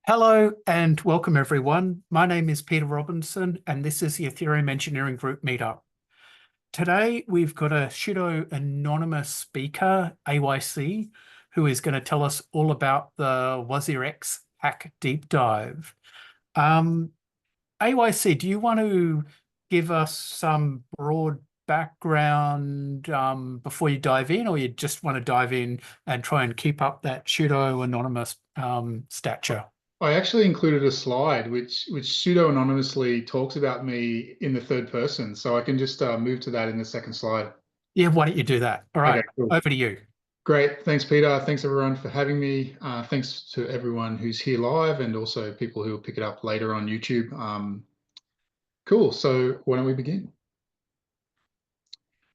Hello and welcome everyone. My name is Peter Robinson and this is the Ethereum Engineering Group Meetup. Today we've got a pseudo anonymous speaker, AYC, who is going to tell us all about the WazirX hack deep dive. Um, AYC, do you want to give us some broad background before you dive in, or you just want to dive in and try and keep up that pseudo anonymous stature? I actually included a slide which pseudo-anonymously talks about me in the third person, so I can just move to that in the second slide. Yeah, why don't you do that? All Okay, right, cool. over to you. Great. Thanks, Peter. Thanks, everyone, for having me. Thanks to everyone who's here live and also people who will pick it up later on YouTube. Cool. So why don't we begin?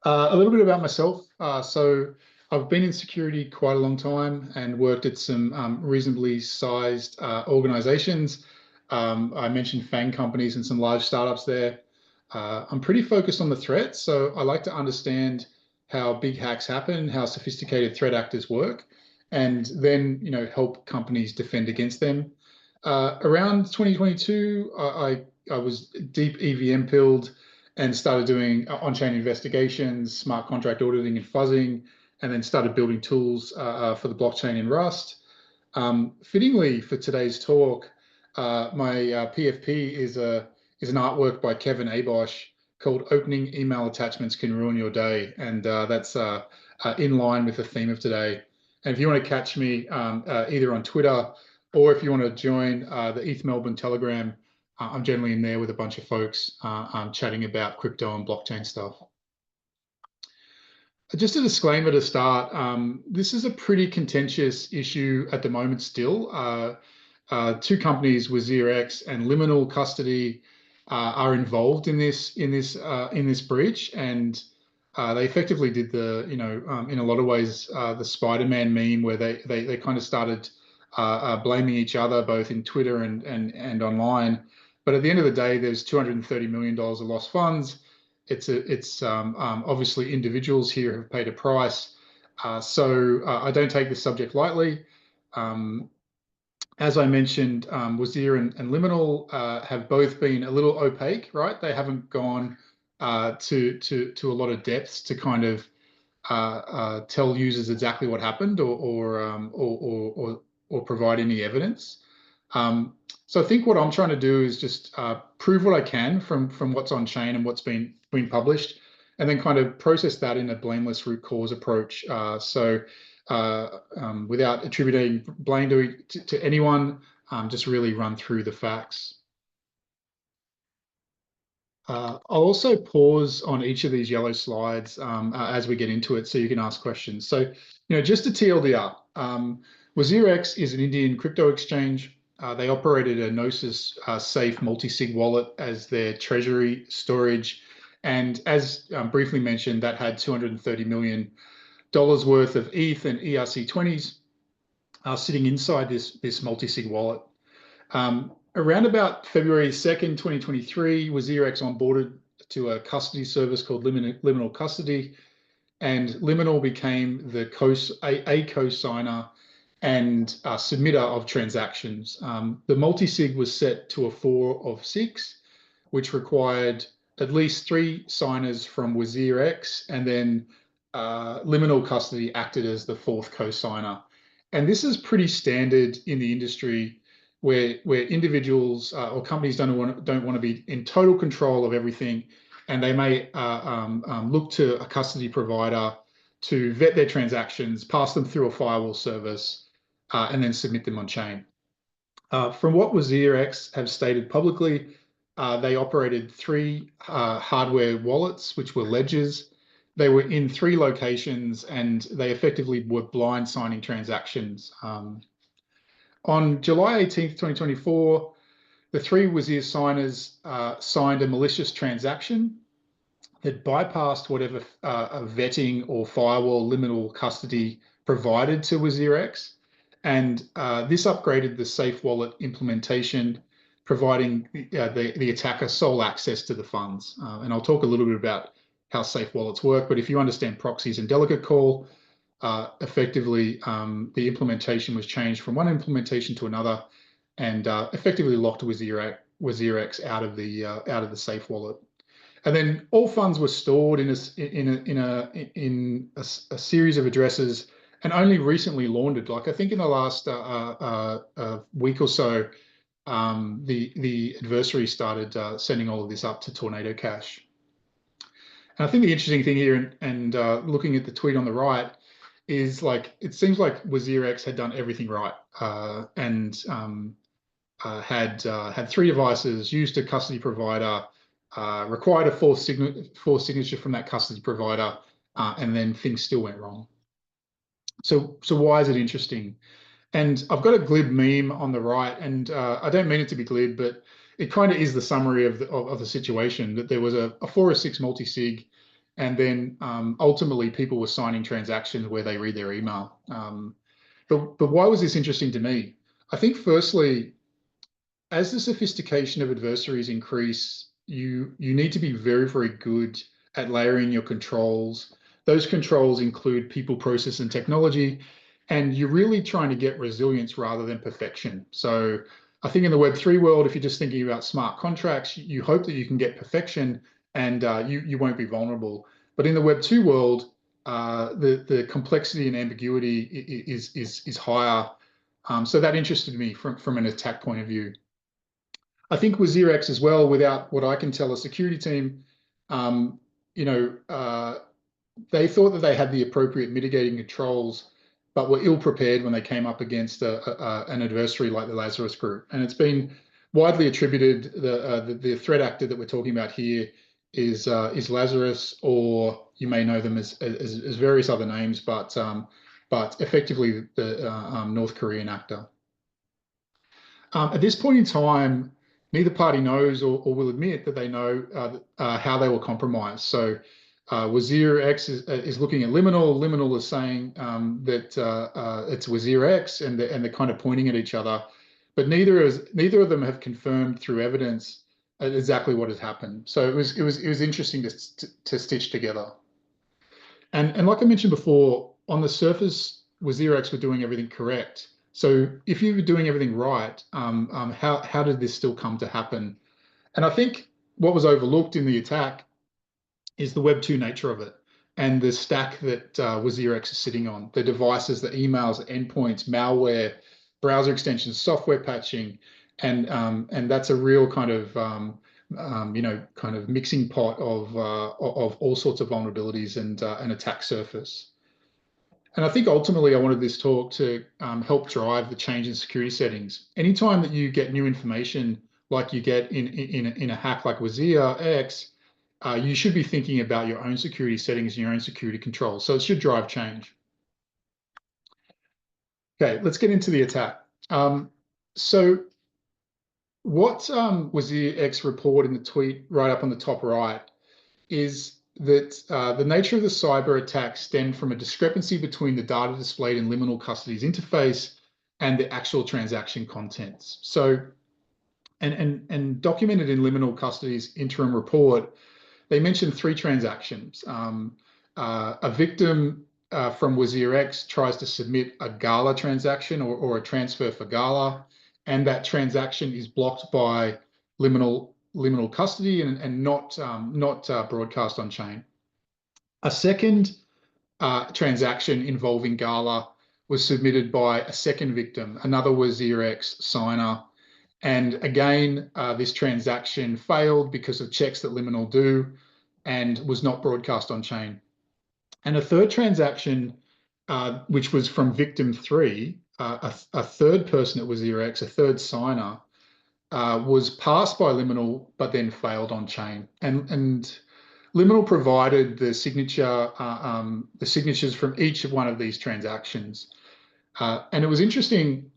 A little bit about myself. So I've been in security quite a long time and worked at some reasonably sized organizations. I mentioned FANG companies and some large startups there. I'm pretty focused on the threats, so I like to understand how big hacks happen, how sophisticated threat actors work, and then help companies defend against them. Around 2022, I was deep EVM pilled and started doing on-chain investigations, smart contract auditing and fuzzing, and then started building tools for the blockchain in Rust. Fittingly for today's talk, my PFP is an artwork by Kevin Abosh called "Opening Email Attachments Can Ruin Your Day," and that's in line with the theme of today. And if you want to catch me either on Twitter or if you want to join the ETH Melbourne Telegram, I'm generally in there with a bunch of folks chatting about crypto and blockchain stuff. Just a disclaimer to start, this is a pretty contentious issue at the moment still. Two companies, WazirX and Liminal Custody, are involved in this breach, and they effectively did in a lot of ways the Spider-Man meme where they kind of started blaming each other both in Twitter and online. But at the end of the day, there's $230 million of lost funds. It's obviously individuals here have paid a price. So I don't take this subject lightly. Um, as I mentioned, Wazir and Liminal have both been a little opaque, right? They haven't gone to a lot of depths to kind of tell users exactly what happened or provide any evidence. So I think what I'm trying to do is just prove what I can from what's on chain and what's been published, and then kind of process that in a blameless root cause approach. Without attributing blame to anyone, just really run through the facts. I'll also pause on each of these yellow slides as we get into it so you can ask questions. So, just to TLDR, WazirX is an Indian crypto exchange. They operated a Gnosis safe multi-sig wallet as their treasury storage. And as briefly mentioned, that had $230 million worth of ETH and ERC20s sitting inside this multi-sig wallet. Around about February 2nd, 2023, WazirX onboarded to a custody service called Liminal Custody, and Liminal became a co-signer and submitter of transactions. The multi-sig was set to a 4 of 6, which required at least 3 signers from WazirX, and then Liminal Custody acted as the 4th co-signer. And this is pretty standard in the industry where individuals or companies don't want to be in total control of everything, and they may look to a custody provider to vet their transactions, pass them through a firewall service, and then submit them on chain. From what WazirX have stated publicly, they operated 3 hardware wallets, which were ledgers. They were in 3 locations, and they effectively were blind signing transactions. On July 18th, 2024, the 3 Wazir signers signed a malicious transaction that bypassed whatever vetting or firewall Liminal Custody provided to WazirX. And this upgraded the safe wallet implementation, providing the attacker sole access to the funds. And I'll talk a little bit about how safe wallets work, but if you understand proxies and delegate call, effectively the implementation was changed from one implementation to another, and effectively locked WazirX out of the safe wallet. And then all funds were stored in a series of addresses and only recently laundered. Like I think in the last week or so, the adversary started sending all of this up to Tornado Cash. And I think the interesting thing here, and looking at the tweet on the right, is like it seems like WazirX had done everything right, and had three devices, used a custody provider, required a fourth signature from that custody provider, and then things still went wrong. So why is it interesting? And I've got a glib meme on the right, and I don't mean it to be glib, but it kind of is the summary of the situation, that there was a 406 multi-sig, and then ultimately people were signing transactions where they read their email. But why was this interesting to me? I think firstly, as the sophistication of adversaries increase, you need to be very, very good at layering your controls. Those controls include people, process, and technology, and you're really trying to get resilience rather than perfection. So I think in the Web3 world, if you're just thinking about smart contracts, you hope that you can get perfection and you won't be vulnerable. But in the Web2 world, the complexity and ambiguity is higher. So that interested me from an attack point of view. I think with WazirX as well, without what I can tell a security team, um, you know, they thought that they had the appropriate mitigating controls, but were ill prepared when they came up against an adversary like the Lazarus Group. And it's been widely attributed the threat actor that we're talking about here is Lazarus, or you may know them as various other names, but effectively the North Korean actor. At this point in time, neither party knows or will admit that they know how they were compromised. So WazirX is looking at Liminal. Liminal is saying that it's WazirX, and they're kind of pointing at each other. But neither of them have confirmed through evidence exactly what has happened. So it was interesting to stitch together. And like I mentioned before, on the surface, WazirX were doing everything correct. So if you were doing everything right, how did this still come to happen? And I think what was overlooked in the attack is the Web2 nature of it and the stack that WazirX is sitting on, the devices, the emails, the endpoints, malware, browser extensions, software patching, and that's a real kind of kind of mixing pot of all sorts of vulnerabilities and an attack surface. And I think ultimately I wanted this talk to help drive the change in security settings. Anytime that you get new information like you get in a hack like WazirX, you should be thinking about your own security settings and your own security controls. So it should drive change. Okay, let's get into the attack. So what WazirX report in the tweet right up on the top right is that the nature of the cyber attack stemmed from a discrepancy between the data displayed in Liminal Custody's interface and the actual transaction contents. So, and documented in Liminal Custody's interim report, they mentioned three transactions. A victim from WazirX tries to submit a Gala transaction or a transfer for Gala, and that transaction is blocked by liminal custody and not broadcast on chain. A second transaction involving Gala was submitted by a second victim, another WazirX signer. And again, this transaction failed because of checks that Liminal do and was not broadcast on chain. And a third transaction, which was from victim three, a third person at WazirX, a third signer, was passed by Liminal, but then failed on chain. And Liminal provided the signatures from each of one of these transactions. And it was interesting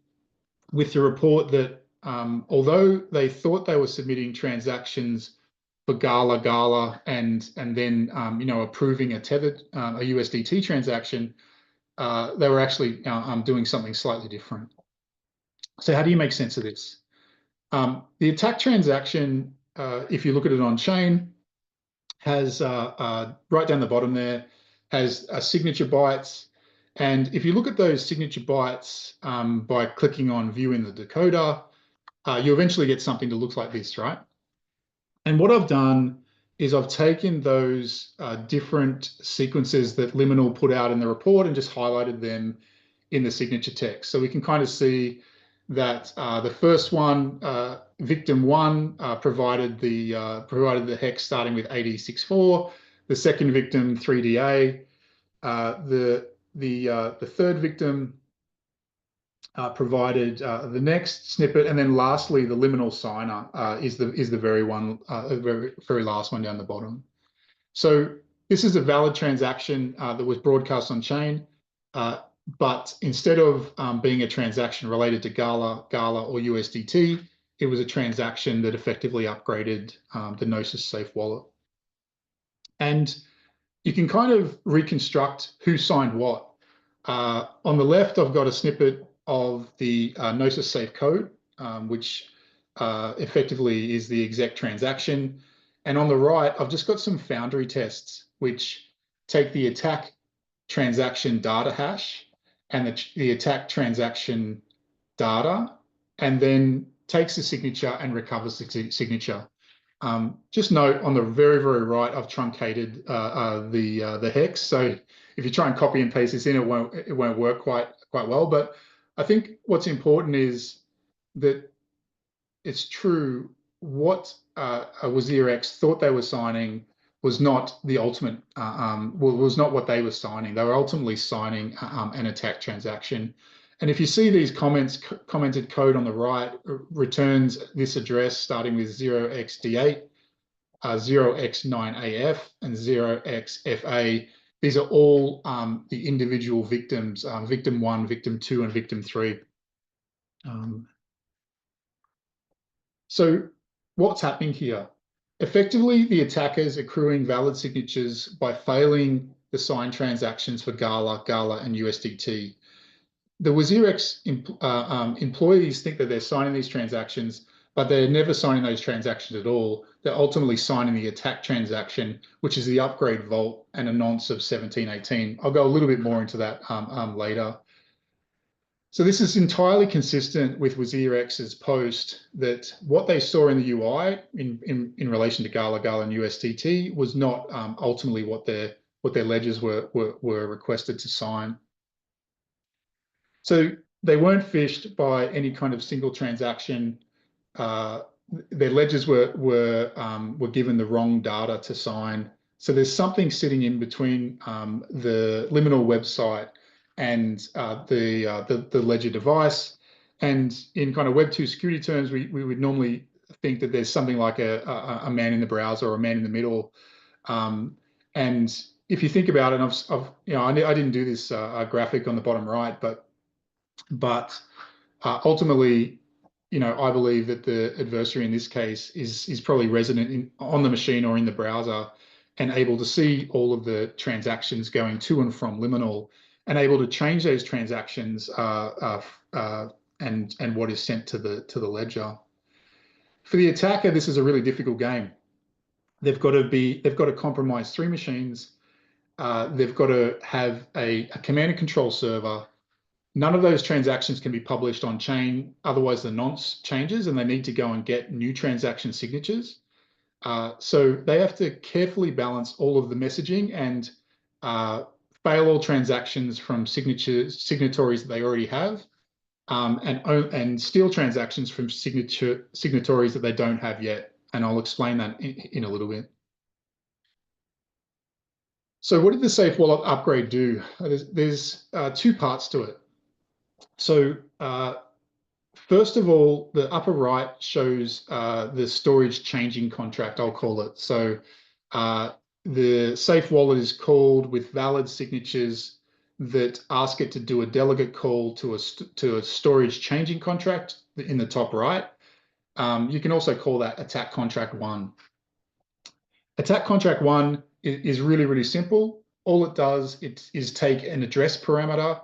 with the report that although they thought they were submitting transactions for Gala, and then approving a tethered a USDT transaction, they were actually doing something slightly different. So how do you make sense of this? The attack transaction, if you look at it on chain, has right down the bottom there, has signature bytes. And if you look at those signature bytes by clicking on view in the decoder, you eventually get something that looks like this, right? And what I've done is I've taken those different sequences that Liminal put out in the report and just highlighted them in the signature text. So we can kind of see that the first one, victim one, provided the hex starting with 8064. The second victim, 3DA. The third victim provided the next snippet, and then lastly, the liminal signer is the very last one down the bottom. So this is a valid transaction that was broadcast on chain, but instead of being a transaction related to Gala, or USDT, it was a transaction that effectively upgraded the Gnosis Safe wallet. And you can kind of reconstruct who signed what. On the left, I've got a snippet of the Gnosis Safe code, which effectively is the exec transaction. And on the right, I've just got some Foundry tests, which take the attack transaction data hash and the attack transaction data, and then takes the signature and recovers the signature. Just note on the very, very right, I've truncated the hex. So if you try and copy and paste this in, it won't work quite well. But I think what's important is that it's true what WazirX thought they were signing was not the ultimate, was not what they were signing. They were ultimately signing an attack transaction. And if you see these commented code on the right returns this address starting with 0xD8, 0x9AF, and 0xFA. These are all the individual victims, victim 1, victim 2, and victim 3. So what's happening here? Effectively, the attacker is accruing valid signatures by failing the signed transactions for Gala, and USDT. The WazirX employees think that they're signing these transactions, but they're never signing those transactions at all. They're ultimately signing the attack transaction, which is the upgrade vault and a nonce of 1718. I'll go a little bit more into that later. So this is entirely consistent with WazirX's post that what they saw in the UI in relation to Gala, and USDT was not ultimately what their ledgers were requested to sign. So they weren't phished by any kind of single transaction. Their ledgers were given the wrong data to sign. So there's something sitting in between the liminal website and the ledger device. And in kind of Web2 security terms, we would normally think that there's something like a man in the browser or a man in the middle. And if you think about it, I didn't do this graphic on the bottom right, but ultimately, I believe that the adversary in this case is probably resident on the machine or in the browser and able to see all of the transactions going to and from liminal and able to change those transactions and what is sent to the ledger. For the attacker, this is a really difficult game. They've got to compromise 3 machines. They've got to have a command and control server. None of those transactions can be published on chain, otherwise the nonce changes and they need to go and get new transaction signatures. So they have to carefully balance all of the messaging and fail all transactions from signatories that they already have, and steal transactions from signatories that they don't have yet. And I'll explain that in a little bit. So what did the Safe Wallet upgrade do? There's 2 parts to it. So first of all, the upper right shows the storage changing contract, I'll call it. So the Safe Wallet is called with valid signatures that ask it to do a delegate call to a storage changing contract in the top right. You can also call that attack contract 1. Attack contract 1 is really, really simple. All it does is take an address parameter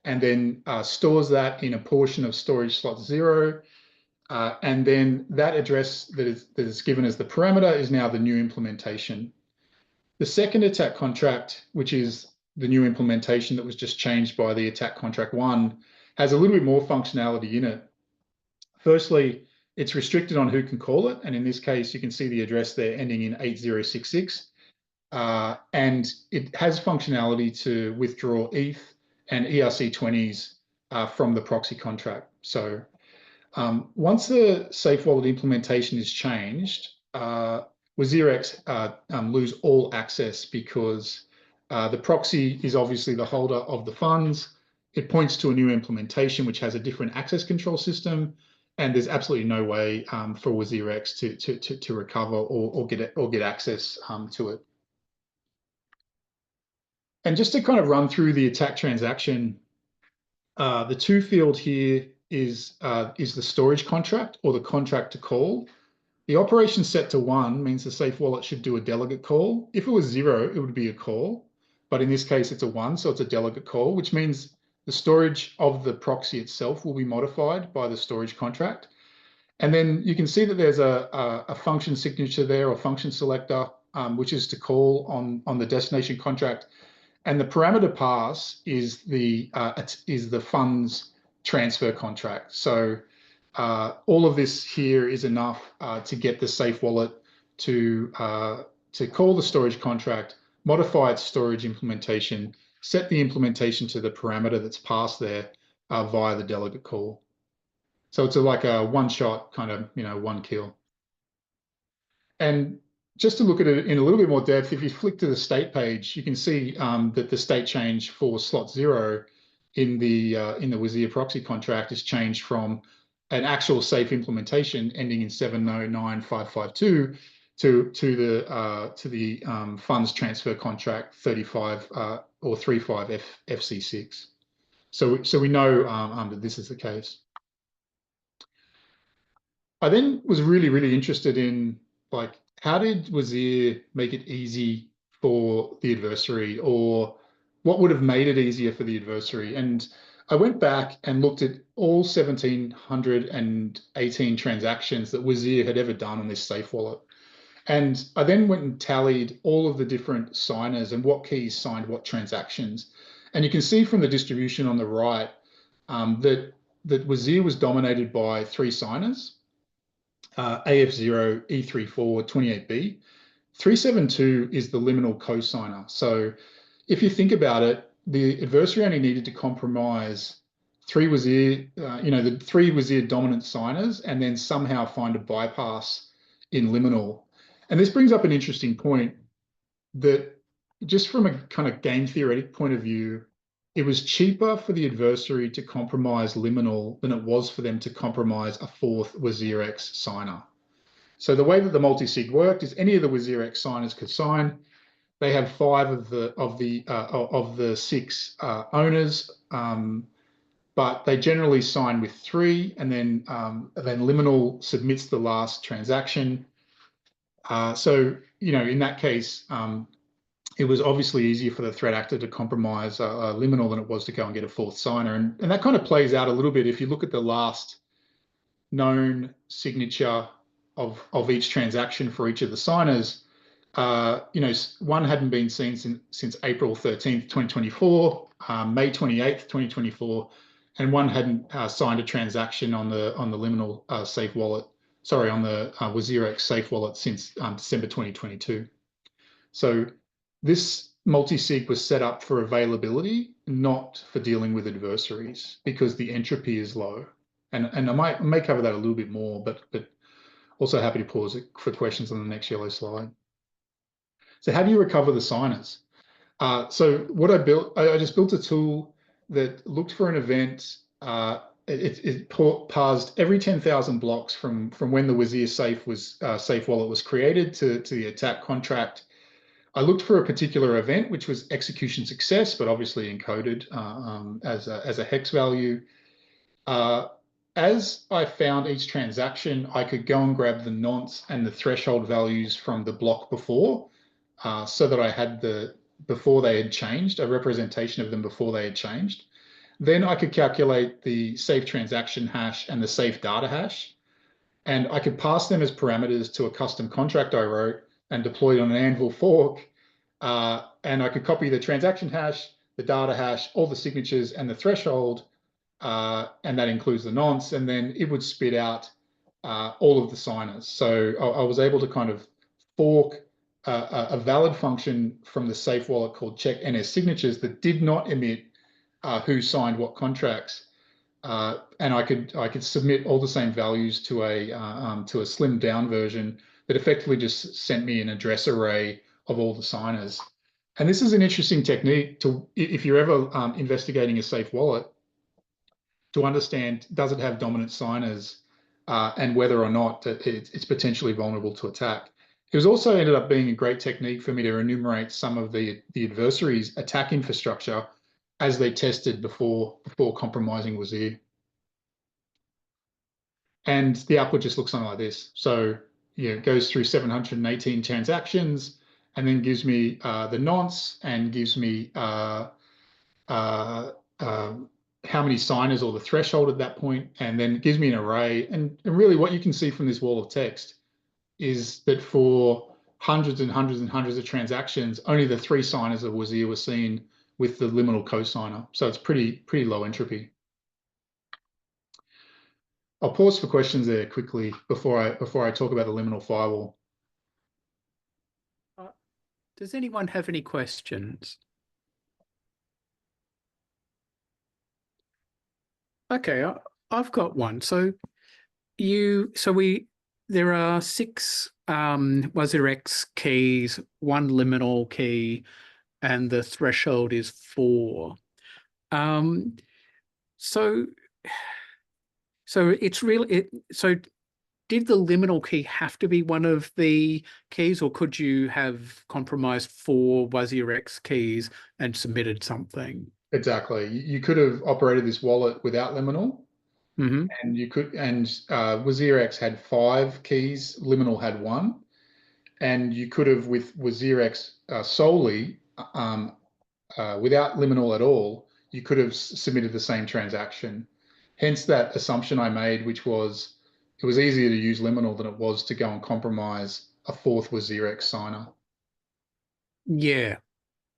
and then stores that in a portion of storage slot 0. And then that address that is given as the parameter is now the new implementation. The second attack contract, which is the new implementation that was just changed by the attack contract 1, has a little bit more functionality in it. Firstly, It's restricted on who can call it. And in this case, you can see the address there ending in 8066. And it has functionality to withdraw ETH and ERC20s from the proxy contract. So once the Safe Wallet implementation is changed, WazirX lose all access because the proxy is obviously the holder of the funds. It points to a new implementation which has a different access control system, and there's absolutely no way for WazirX to recover or get access to it. And just to kind of run through the attack transaction, the to field here is the storage contract or the contract to call. The operation set to 1 means the safe wallet should do a delegate call. If it was 0, it would be a call. But in this case, it's a 1, so it's a delegate call, which means the storage of the proxy itself will be modified by the storage contract. And then you can see that there's a function signature there or function selector, which is to call on the destination contract. And the parameter pass is the funds transfer contract. So all of this here is enough to get the safe wallet to call the storage contract, modify its storage implementation, set the implementation to the parameter that's passed there via the delegate call. So it's like a one-shot kind of, one kill. And just to look at it in a little bit more depth, if you flick to the state page, you can see that the state change for slot 0 in the Wazir proxy contract is changed from an actual safe implementation ending in 709552 to the funds transfer contract 35 or 35 FC6. So we know that this is the case. I then was really interested in, like, how did Wazir make it easy for the adversary, or what would have made it easier for the adversary? And I went back and looked at all 1,718 transactions that Wazir had ever done on this safe wallet. And I then went and tallied all of the different signers and what keys signed what transactions. And you can see from the distribution on the right that Wazir was dominated by 3 signers. AF0, E34, 28B. 372 is the liminal cosigner. So if you think about it, the adversary only needed to compromise 3 Wazir, the 3 Wazir dominant signers, and then somehow find a bypass in liminal. And this brings up an interesting point that just from a kind of game theoretic point of view, it was cheaper for the adversary to compromise liminal than it was for them to compromise a 4th WazirX signer. So the way that the multi-sig worked is any of the WazirX signers could sign. They have 5 of the 6 owners, but they generally sign with 3, and then liminal submits the last transaction. So in that case, it was obviously easier for the threat actor to compromise liminal than it was to go and get a 4th signer. And that kind of plays out a little bit if you look at the last known signature of each transaction for each of the signers. One hadn't been seen since April 13th, 2024, May 28th, 2024, and one hadn't signed a transaction on the liminal safe wallet, on the WazirX safe wallet since December 2022. So this multi-sig was set up for availability, not for dealing with adversaries, because the entropy is low. And I may cover that a little bit more, but also happy to pause it for questions on the next yellow slide. So how do you recover the signers? So what I built, I just built a tool that looked for an event. It parsed every 10,000 blocks from when the Wazir safe wallet was created to the attack contract. I looked for a particular event, which was execution success, but obviously encoded as a hex value. As I found each transaction, I could go and grab the nonce and the threshold values from the block before, so that I had before they had changed, a representation of them before they had changed. Then I could calculate the safe transaction hash and the safe data hash, and I could pass them as parameters to a custom contract I wrote and deployed on an Anvil fork. And I could copy the transaction hash, the data hash, all the signatures, and the threshold, and that includes the nonce, and then it would spit out all of the signers. So I was able to kind of fork a valid function from the safe wallet called check NS signatures that did not emit who signed what contracts. And I could submit all the same values to a slimmed down version that effectively just sent me an address array of all the signers. And this is an interesting technique to if you're ever investigating a safe wallet to understand does it have dominant signers and whether or not it's potentially vulnerable to attack. It was also ended up being a great technique for me to enumerate some of the adversary's attack infrastructure as they tested before compromising Wazir. And the output just looks something like this. So it goes through 718 transactions and then gives me the nonce and gives me uh, how many signers or the threshold at that point, and then it gives me an array. And really what you can see from this wall of text is that for hundreds and hundreds and hundreds of transactions, only the 3 signers of Wazir were seen with the liminal cosigner. So it's pretty low entropy. I'll pause for questions there quickly before I talk about the liminal firewall. Does anyone have any questions? Okay, I've got one. So there are 6 WazirX keys, 1 liminal key, and the threshold is 4. Um, so it's really so did the liminal key have to be one of the keys, or could you have compromised 4 WazirX keys and submitted something? Exactly. You could have operated this wallet without liminal, Hmm. and WazirX had 5 keys, liminal had 1, and you could have with WazirX solely without liminal at all, you could have submitted the same transaction. Hence that assumption I made, which was it was easier to use liminal than it was to go and compromise a 4th WazirX signer. Yeah,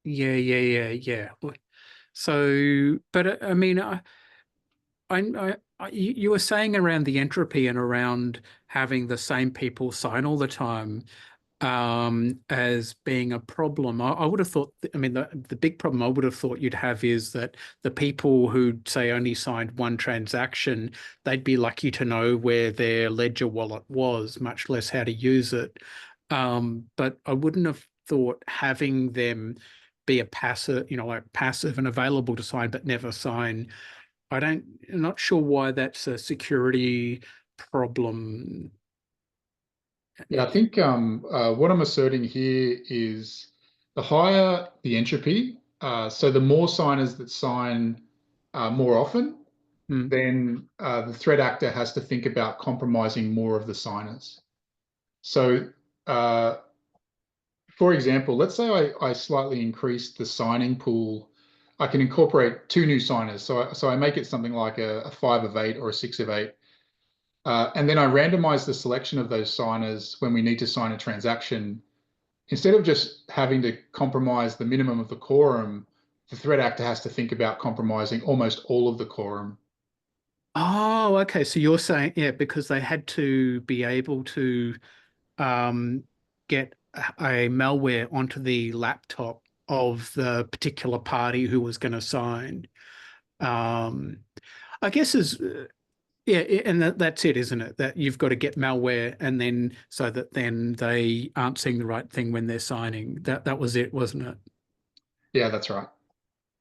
yeah. So, but I mean, you were saying around the entropy and around having the same people sign all the time as being a problem. I would have thought, I mean, the big problem I would have thought you'd have is that the people who say only signed 1 transaction, they'd be lucky to know where their ledger wallet was, much less how to use it. But I wouldn't have thought having them be a passive, like passive and available to sign, but never sign. I'm not sure why that's a security problem. Yeah, I think what I'm asserting here is the higher the entropy, so the more signers that sign more often, Hmm. then the threat actor has to think about compromising more of the signers. So, for example, let's say I slightly increase the signing pool. I can incorporate 2 new signers. So I make it something like a 5 of 8 or a 6 of 8. And then I randomize the selection of those signers when we need to sign a transaction. Instead of just having to compromise the minimum of the quorum, the threat actor has to think about compromising almost all of the quorum. Oh, okay. So you're saying, yeah, because they had to be able to um, get a malware onto the laptop of the particular party who was going to sign. Um, I guess yeah, and that's it, isn't it? That you've got to get malware, and then so that then they aren't seeing the right thing when they're signing. That was it, wasn't it? Yeah, that's right.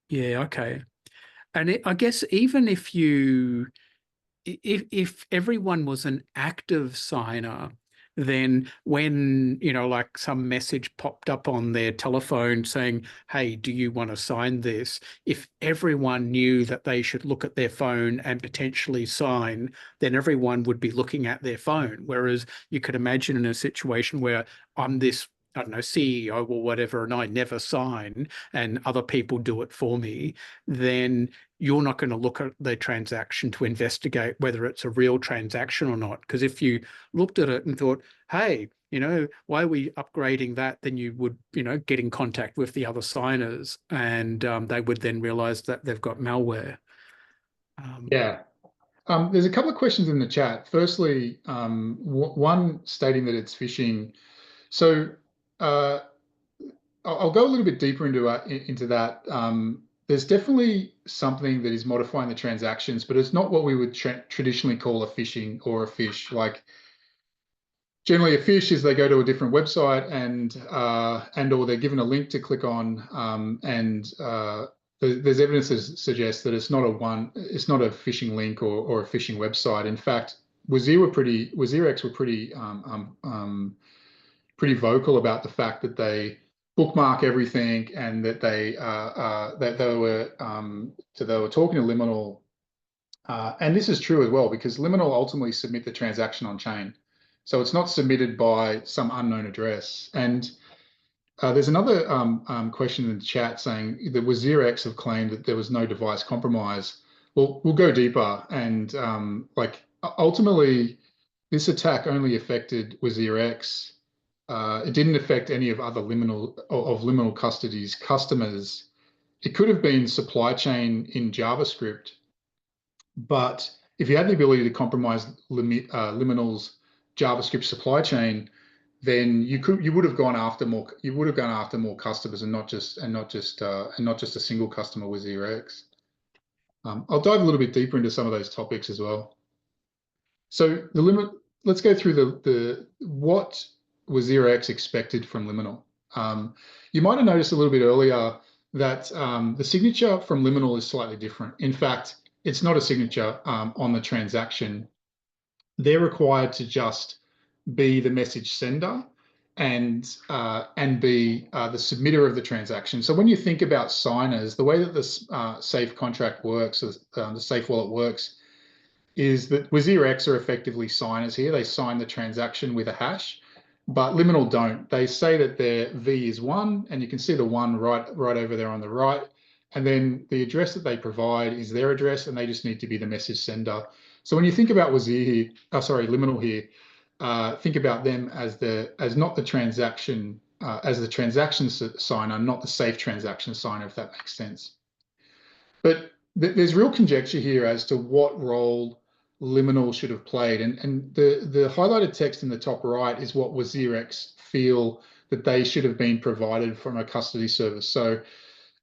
Yeah, okay. And I guess even if everyone was an active signer, then when, like some message popped up on their telephone saying, hey, do you want to sign this? If everyone knew that they should look at their phone and potentially sign, then everyone would be looking at their phone. Whereas you could imagine in a situation where I'm this, I don't know, CEO or whatever, and I never sign and other people do it for me, then you're not going to look at the transaction to investigate whether it's a real transaction or not. Because if you looked at it and thought, hey, why are we upgrading that? Then you would, get in contact with the other signers and they would then realize that they've got malware. Um, Yeah. There's a couple of questions in the chat. Firstly, one stating that it's phishing. So uh, I'll go a little bit deeper into that. There's definitely something that is modifying the transactions, but it's not what we would traditionally call a phishing or a phish. Like generally, a phish is they go to a different website and or they're given a link to click on, there's evidence that suggests that it's not a phishing link or a phishing website. In fact, WazirX were pretty vocal about the fact that they bookmark everything and that they were talking to Liminal, and this is true as well because Liminal ultimately submit the transaction on chain, so it's not submitted by some unknown address. And there's another question in the chat saying that WazirX have claimed that there was no device compromise. Well, we'll go deeper and ultimately, this attack only affected WazirX. It didn't affect any of other Liminal Custody's customers. It could have been supply chain in JavaScript, but if you had the ability to compromise Liminal's JavaScript supply chain, then you would have gone after more customers and not just a single customer with WazirX. I'll dive a little bit deeper into some of those topics as well. So let's go through the what WazirX expected from Liminal. You might have noticed a little bit earlier that the signature from Liminal is slightly different. In fact, it's not a signature on the transaction. They're required to just be the message sender and be the submitter of the transaction. So when you think about signers, the way that this safe contract works, the safe wallet works, is that WazirX are effectively signers here. They sign the transaction with a hash, but Liminal don't. They say that their V is 1, and you can see the 1 right over there on the right. And then the address that they provide is their address, and they just need to be the message sender. So when you think about Liminal here, think about them as not the transaction, as the transaction signer, not the safe transaction signer, if that makes sense. But there's real conjecture here as to what role Liminal should have played. And the highlighted text in the top right is what WazirX feel that they should have been provided from a custody service. So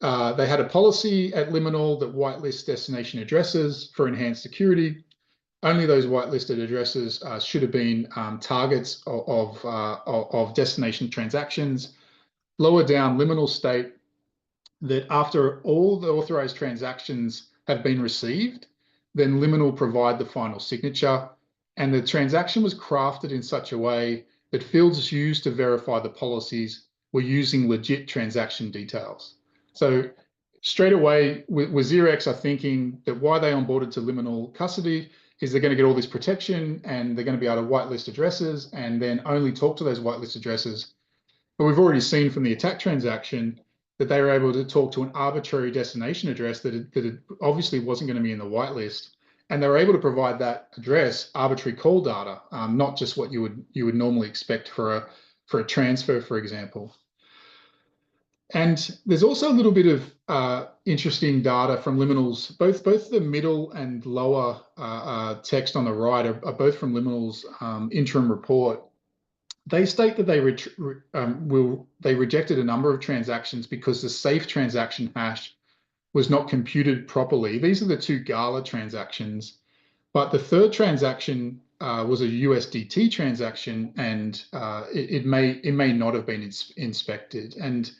they had a policy at Liminal that whitelist destination addresses for enhanced security. Only those whitelisted addresses should have been targets of destination transactions. Lower down, Liminal state that after all the authorized transactions have been received, then Liminal provide the final signature. And the transaction was crafted in such a way that fields used to verify the policies were using legit transaction details. So straight away, WazirX are thinking that why they onboarded to Liminal custody is they're going to get all this protection and they're going to be able to whitelist addresses and then only talk to those whitelist addresses. But we've already seen from the attack transaction that they were able to talk to an arbitrary destination address that obviously wasn't going to be in the whitelist. And they were able to provide that address arbitrary call data, not just what you would normally expect for a transfer, for example. And there's also a little bit of interesting data from Liminal's, both the middle and lower text on the right are both from Liminal's interim report. They state that they rejected a number of transactions because the safe transaction hash was not computed properly. These are the two Gala transactions, but the third transaction was a USDT transaction, and it may not have been inspected. And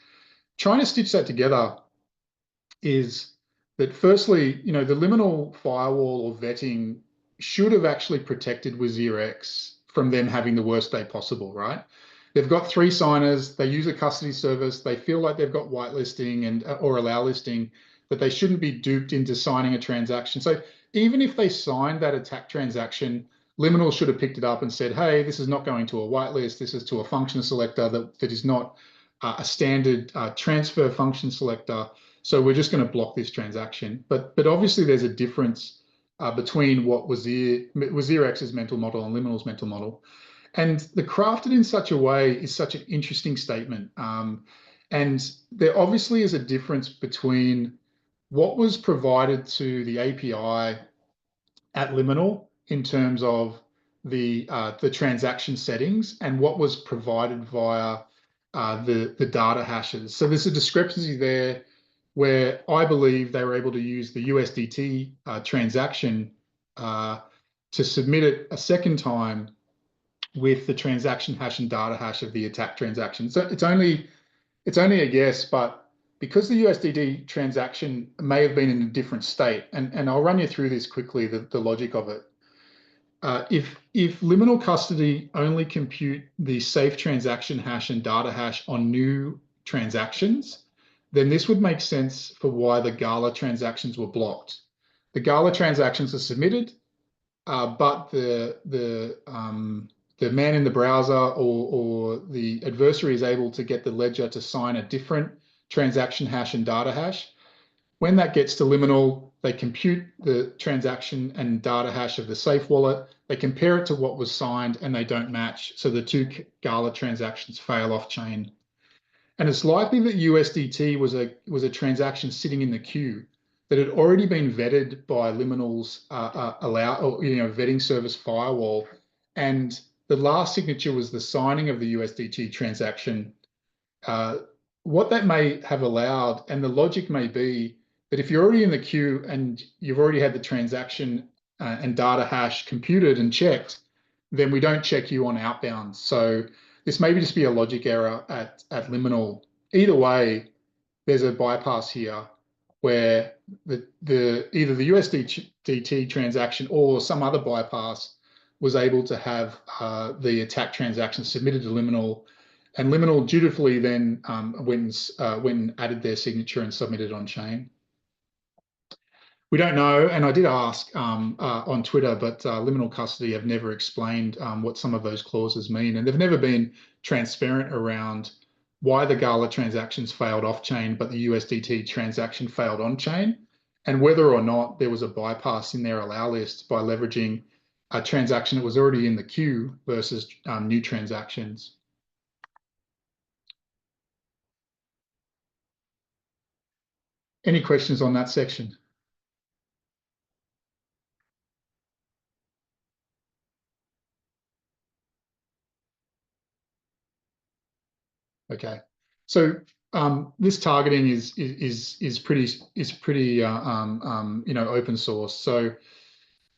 trying to stitch that together is that firstly, the Liminal firewall or vetting should have actually protected WazirX from them having the worst day possible, right? They've got 3 signers, they use a custody service, they feel like they've got whitelisting or allow listing, that they shouldn't be duped into signing a transaction. So even if they signed that attack transaction, Liminal should have picked it up and said, hey, this is not going to a whitelist, this is to a function selector that is not a standard transfer function selector. So we're just going to block this transaction. But obviously there's a difference between what WazirX's mental model and Liminal's mental model. And the crafted in such a way is such an interesting statement. And there obviously is a difference between what was provided to the API at Liminal in terms of the transaction settings and what was provided via the data hashes. So there's a discrepancy there where I believe they were able to use the USDT transaction to submit it a second time with the transaction hash and data hash of the attack transaction. So it's only a guess, but because the USDT transaction may have been in a different state, and I'll run you through this quickly, the logic of it. If liminal custody only compute the safe transaction hash and data hash on new transactions, then this would make sense for why the Gala transactions were blocked. The Gala transactions are submitted, but the man in the browser or the adversary is able to get the ledger to sign a different transaction hash and data hash. When that gets to Liminal, they compute the transaction and data hash of the safe wallet. They compare it to what was signed and they don't match. So the two Gala transactions fail off chain. And it's likely that USDT was a transaction sitting in the queue that had already been vetted by Liminal's vetting service firewall. And the last signature was the signing of the USDT transaction. What that may have allowed, and the logic may be that if you're already in the queue and you've already had the transaction and data hash computed and checked, then we don't check you on outbound. So this may just be a logic error at Liminal. Either way, there's a bypass here where either the USDT transaction or some other bypass was able to have the attack transaction submitted to Liminal, and Liminal dutifully then went and added their signature and submitted on chain. We don't know, and I did ask on Twitter, but Liminal Custody have never explained what some of those clauses mean, and they've never been transparent around why the Gala transactions failed off-chain, but the USDT transaction failed on-chain, and whether or not there was a bypass in their allow list by leveraging a transaction that was already in the queue versus new transactions. Any questions on that section? Okay, so this targeting is pretty open source. So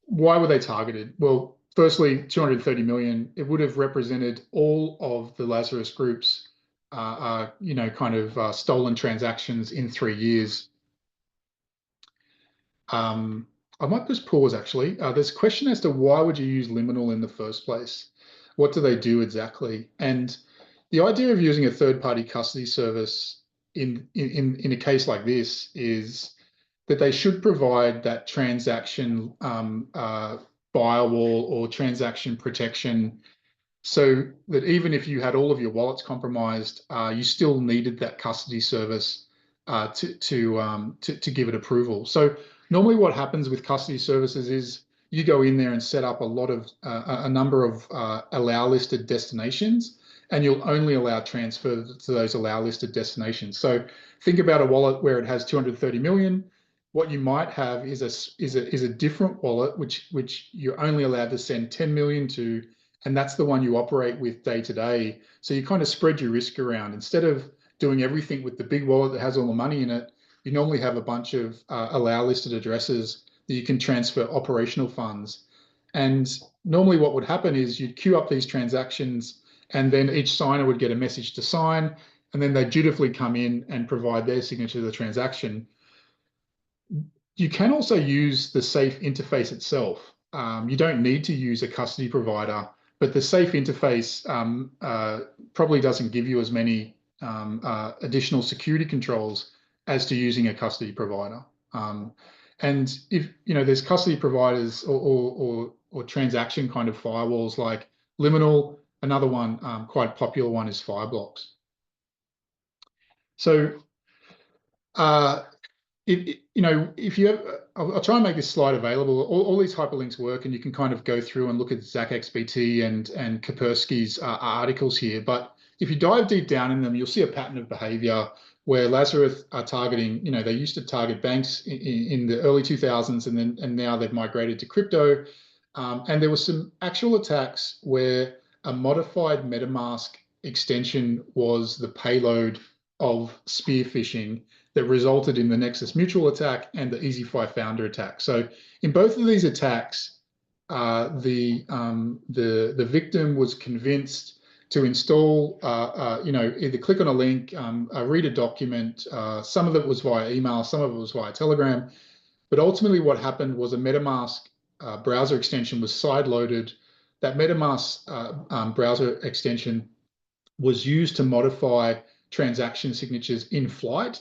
why were they targeted? Well, firstly, 230 million. It would have represented all of the WazirX Group's stolen transactions in 3 years. I might just pause actually. There's a question as to why would you use Liminal in the first place? What do they do exactly? And the idea of using a third-party custody service in a case like this is that they should provide that transaction firewall or transaction protection, so that even if you had all of your wallets compromised, you still needed that custody service to give it approval. So normally what happens with custody services is you go in there and set up a number of allow listed destinations, and you'll only allow transfer to those allow listed destinations. So think about a wallet where it has 230 million. What you might have is a different wallet which you're only allowed to send 10 million to, and that's the one you operate with day to day. So you kind of spread your risk around. Instead of doing everything with the big wallet that has all the money in it, you normally have a bunch of allow listed addresses that you can transfer operational funds. And normally what would happen is you'd queue up these transactions, and then each signer would get a message to sign, and then they dutifully come in and provide their signature to the transaction. You can also use the safe interface itself. You don't need to use a custody provider, but the safe interface probably doesn't give you as many additional security controls as to using a custody provider. And if there's custody providers or transaction kind of firewalls like Liminal. Another one, quite popular one, is Fireblocks. So if you have, I'll try and make this slide available. All these hyperlinks work, and you can kind of go through and look at ZachXBT and Kaspersky's articles here. But if you dive deep down in them, you'll see a pattern of behavior where Lazarus are targeting, they used to target banks in the early 2000s, and now they've migrated to crypto. And there were some actual attacks where a modified MetaMask extension was the payload of spear phishing that resulted in the Nexus Mutual attack and the EasyFi founder attack. So in both of these attacks, the victim was convinced to install, either click on a link, read a document. Some of it was via email, some of it was via Telegram. But ultimately what happened was a MetaMask browser extension was sideloaded. That MetaMask browser extension was used to modify transaction signatures in flight,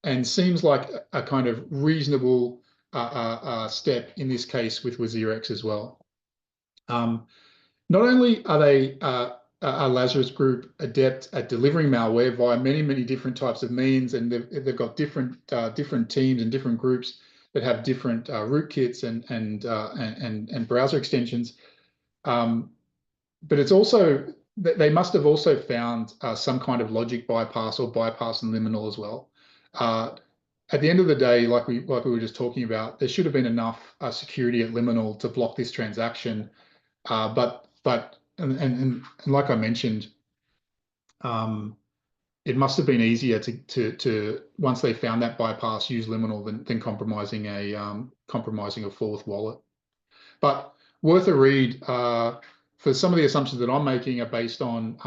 and seems like a kind of reasonable step in this case with WazirX as well. Not only are they a Lazarus group adept at delivering malware via many, many different types of means, and they've got different teams and different groups that have different rootkits and browser extensions. But it's also, they must have also found some kind of logic bypass or bypass and liminal as well. At the end of the day, like we were just talking about, there should have been enough security at liminal to block this transaction. But like I mentioned, it must have been easier to once they found that bypass, use liminal than compromising a fourth wallet. But worth a read. For some of the assumptions that I'm making are based on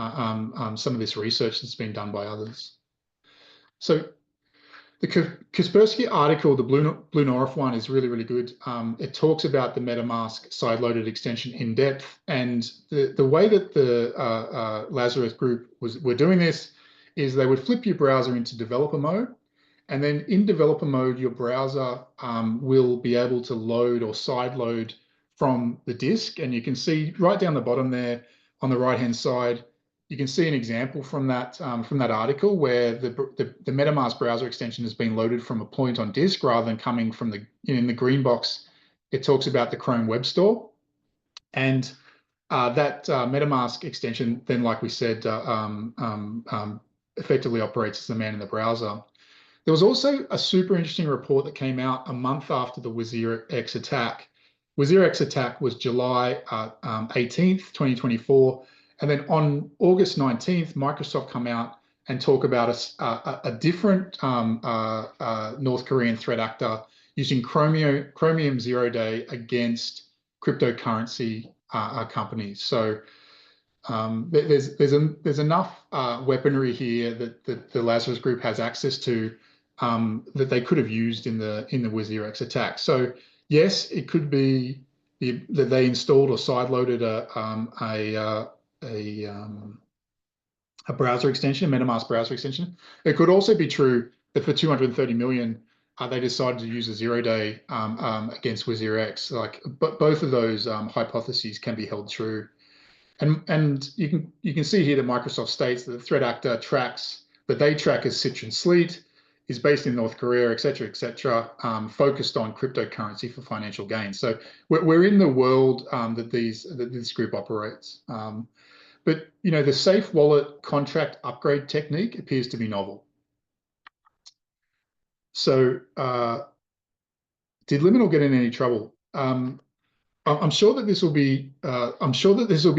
some of this research that's been done by others. So the Kaspersky article, the Blue North one, is really, really good. It talks about the MetaMask sideloaded extension in depth, and the way that the Lazarus group were doing this is they would flip your browser into developer mode, and then in developer mode, your browser will be able to load or sideload from the disk. And you can see right down the bottom there on the right-hand side, you can see an example from that article where the MetaMask browser extension has been loaded from a point on disk rather than coming from in the green box. It talks about the Chrome Web Store, and that MetaMask extension then, like we said, effectively operates as the man in the browser. There was also a super interesting report that came out a month after the WazirX attack. WazirX attack was July 18th, 2024. And then on August 19th, Microsoft come out and talk about a different North Korean threat actor using Chromium Zero Day against cryptocurrency companies. So there's enough weaponry here that the Lazarus group has access to that they could have used in the WazirX attack. So yes, it could be that they installed or sideloaded a browser extension, a MetaMask browser extension. It could also be true that for 230 million, they decided to use a 0-day against WazirX. But both of those hypotheses can be held true. And you can see here that Microsoft states that the threat actor that they track as Citron Sleet, is based in North Korea, et cetera, focused on cryptocurrency for financial gain. So we're in the world that this group operates. But the safe wallet contract upgrade technique appears to be novel. So did Liminal get in any trouble? I'm sure that this will be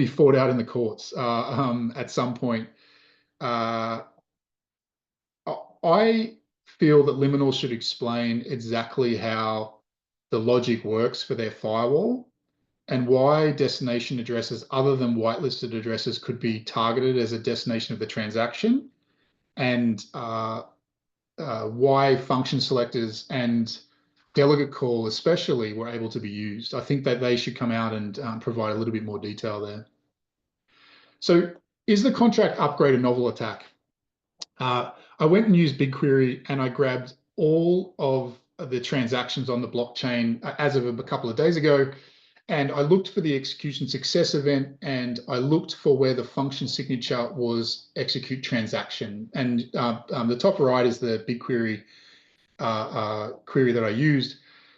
fought out in the courts at some point. I feel that Liminal should explain exactly how the logic works for their firewall and why destination addresses other than whitelisted addresses could be targeted as a destination of the transaction, and why function selectors and delegate call especially were able to be used. I think that they should come out and provide a little bit more detail there. So is the contract upgrade a novel attack? I went and used BigQuery and I grabbed all of the transactions on the blockchain as of a couple of days ago. And I looked for the execution success event, and I looked for where the function signature was execute transaction. And the top right is the BigQuery query that I used.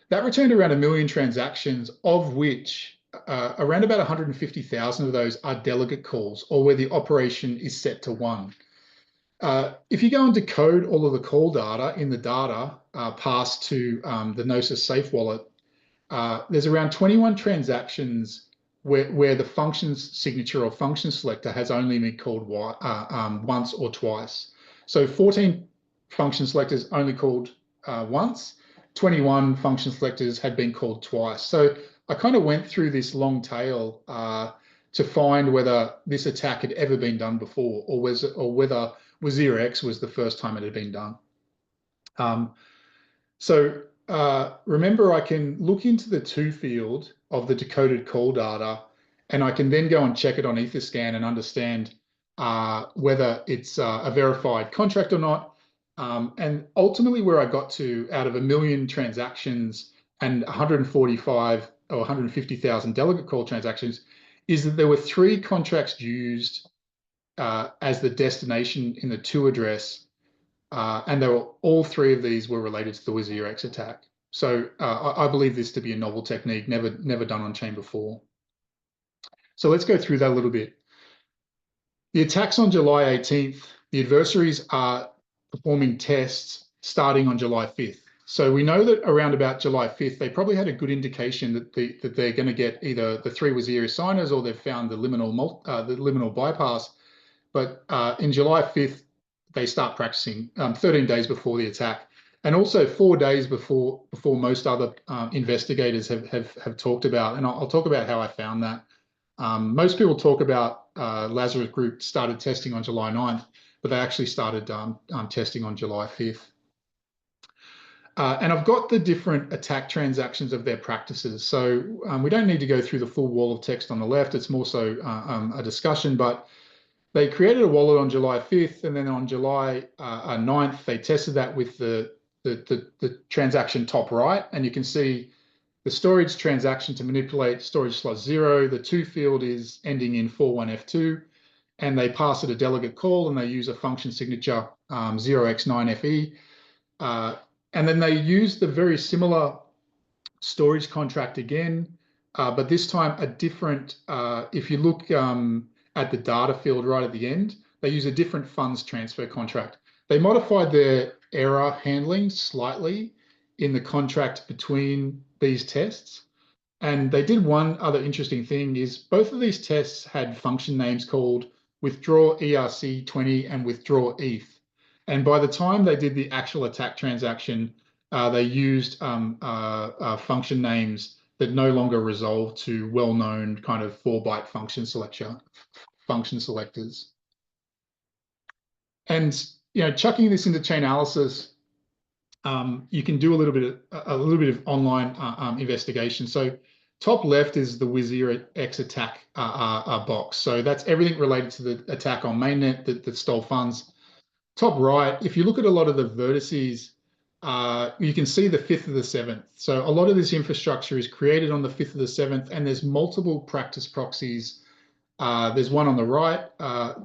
That returned around 1 million transactions, of which around about 150,000 of those are delegate calls, or where the operation is set to 1. If you go and decode all of the call data in the data passed to the Gnosis Safe Wallet, there's around 21 transactions where the function's signature or function selector has only been called once or twice. So 14 function selectors only called once, 21 function selectors had been called twice. So I kind of went through this long tail to find whether this attack had ever been done before, or whether WazirX was the first time it had been done. So remember, I can look into the to field of the decoded call data, and I can then go and check it on Etherscan and understand whether it's a verified contract or not. And ultimately, where I got to out of 1 million transactions and 145 or 150,000 delegate call transactions is that there were 3 contracts used as the destination in the to address, and all 3 of these were related to the WazirX attack. So I believe this to be a novel technique, never done on chain before. So let's go through that a little bit. The attacks on July 18th, the adversaries are performing tests starting on July 5th. So we know that around about July 5th, they probably had a good indication that they're going to get either the 3 WazirX signers or they've found the liminal bypass. But in July 5th, they start practicing 13 days before the attack, and also 4 days before most other investigators have talked about. And I'll talk about how I found that. Most people talk about Lazarus Group started testing on July 9th, but they actually started testing on July 5th. And I've got the different attack transactions of their practices. So we don't need to go through the full wall of text on the left. It's more so a discussion, but they created a wallet on July 5th, and then on July 9th, they tested that with the transaction top right. And you can see the storage transaction to manipulate storage slot 0. The to field is ending in 41F2, and they pass it a delegate call, and they use a function signature 0x9FE. And then they use the very similar storage contract again, but this time a different, if you look at the data field right at the end, they use a different funds transfer contract. They modified their error handling slightly in the contract between these tests. And they did one other interesting thing is both of these tests had function names called withdraw ERC20 and withdraw ETH. And by the time they did the actual attack transaction, they used function names that no longer resolve to well-known kind of 4-byte function selectors. And chucking this into Chainalysis, you can do a little bit of online investigation. So top left is the WazirX attack box. So that's everything related to the attack on mainnet that stole funds. Top right, if you look at a lot of the vertices, you can see the 5th of the 7th. So a lot of this infrastructure is created on the 5th of the 7th, and there's multiple practice proxies. There's one on the right,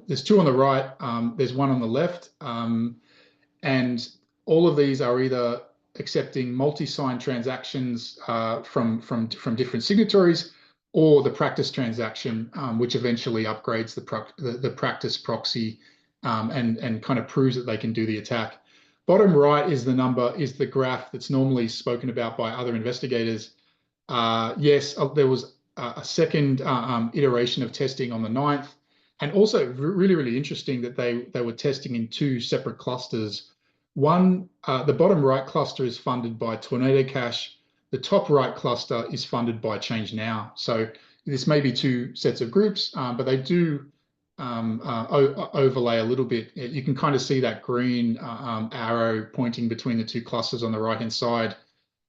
there's 2 on the right, there's 1 on the left, and all of these are either accepting multi-sign transactions from different signatories, or the practice transaction, which eventually upgrades the practice proxy and kind of proves that they can do the attack. Bottom right is the graph that's normally spoken about by other investigators. Yes, there was a second iteration of testing on the 9th, and also really, really interesting that they were testing in 2 separate clusters. One, the bottom right cluster is funded by Tornado Cash. The top right cluster is funded by Change Now. So this may be 2 sets of groups, but they do overlay a little bit. You can kind of see that green arrow pointing between the 2 clusters on the right-hand side,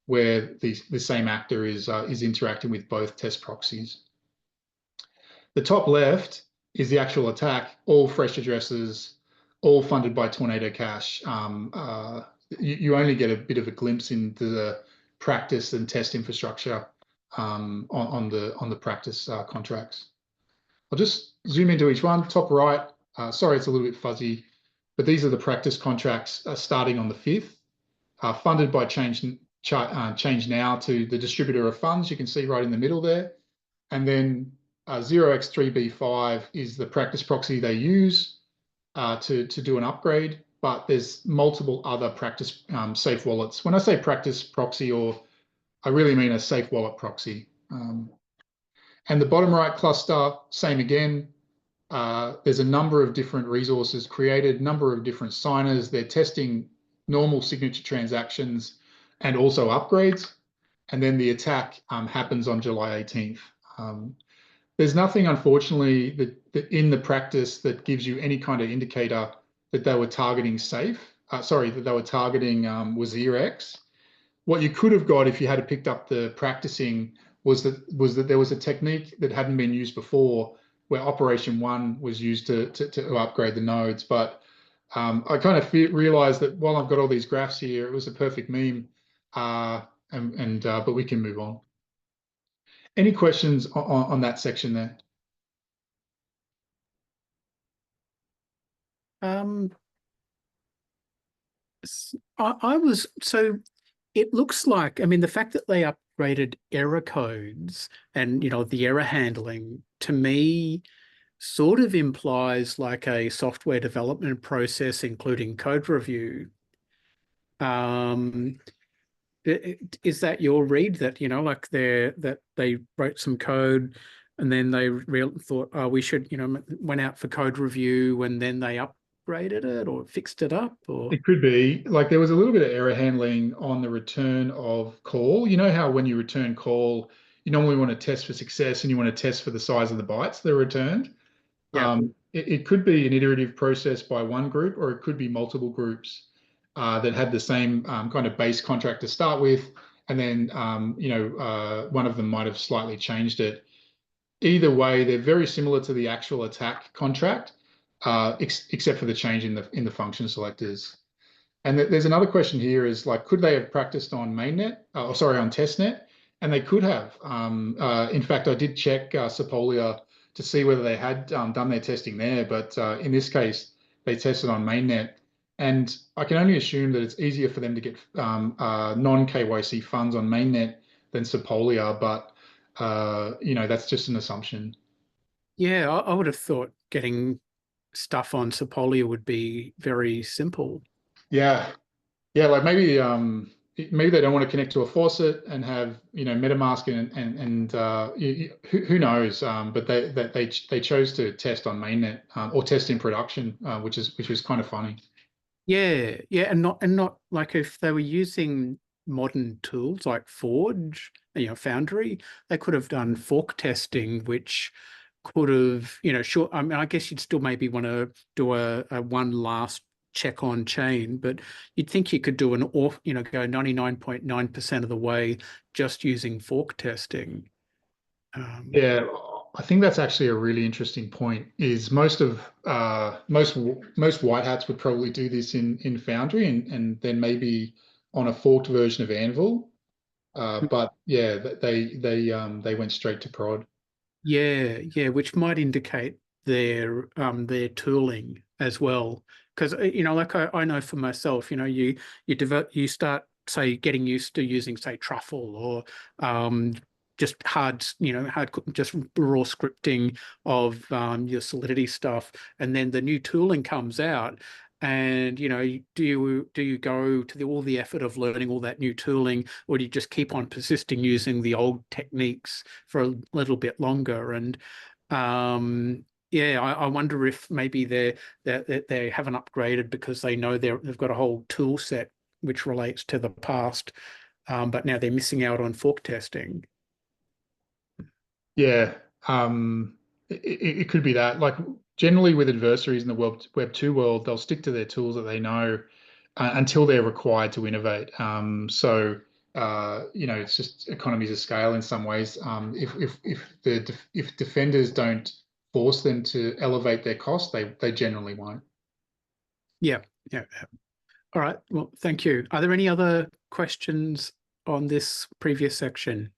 where the same actor is interacting with both test proxies. The top left is the actual attack, all fresh addresses, all funded by Tornado Cash. You only get a bit of a glimpse into the practice and test infrastructure on the practice contracts. I'll just zoom into each one. Top right, sorry, it's a little bit fuzzy, but these are the practice contracts starting on the 5th, funded by Change Now to the distributor of funds. You can see right in the middle there. And then 0x3b5 is the practice proxy they use. to do an upgrade, but there's multiple other practice safe wallets. When I say practice proxy, or I really mean a safe wallet proxy. And the bottom right cluster, same again. There's a number of different resources created, number of different signers. They're testing normal signature transactions and also upgrades. And then the attack happens on July 18th. There's nothing, unfortunately, that in the practice that gives you any kind of indicator that they were targeting that they were targeting WazirX. What you could have got if you had picked up the practicing was that there was a technique that hadn't been used before, where Operation One was used to upgrade the nodes. But I kind of realized that while I've got all these graphs here, it was a perfect meme. But we can move on. Any questions on that section there? Um, I was so it looks like, I mean, the fact that they upgraded error codes and, the error handling to me sort of implies like a software development process, including code review. Um, is that your read that, like that they wrote some code and then they thought, oh, we should, went out for code review and then they upgraded it or fixed it up or? It could be like there was a little bit of error handling on the return of call. You know how when you return call, you normally want to test for success and you want to test for the size of the bytes that are returned. Yeah. It could be an iterative process by one group, or it could be multiple groups that had the same kind of base contract to start with, and then one of them might have slightly changed it. Either way, they're very similar to the actual attack contract, except for the change in the function selectors. And there's another question here is like, could they have practiced on mainnet? On testnet? And they could have. In fact, I did check Sepolia to see whether they had done their testing there, but in this case, they tested on mainnet. And I can only assume that it's easier for them to get non-KYC funds on mainnet than Sepolia, but that's just an assumption. Yeah, I would have thought getting stuff on Sepolia would be very simple. Yeah, yeah, like maybe they don't want to connect to a faucet and have MetaMask and who knows? But they chose to test on mainnet or test in production, which was kind of funny. Yeah, yeah, and not like if they were using modern tools like Forge, Foundry, they could have done fork testing, which could have, sure. I mean, I guess you'd still maybe want to do a one last check on chain, but you'd think you could do an off, go 99.9% of the way just using fork testing. Yeah, I think that's actually a really interesting point. Is most white hats would probably do this in Foundry and then maybe on a forked version of Anvil. But yeah, they went straight to prod. Yeah, yeah, which might indicate their tooling as well. Because like I know for myself, you start say getting used to using say truffle or just just raw scripting of your Solidity stuff, and then the new tooling comes out. And do you go to all the effort of learning all that new tooling, or do you just keep on persisting using the old techniques for a little bit longer? And yeah, I wonder if maybe they haven't upgraded because they know they've got a whole tool set which relates to the past, but now they're missing out on fork testing. Yeah, it could be that. Like generally with adversaries in the Web 2 world, they'll stick to their tools that they know until they're required to innovate. It's just economies of scale in some ways. If defenders don't force them to elevate their cost, they generally won't. Yeah, yeah. All right. Well, thank you. Are there any other questions on this previous section?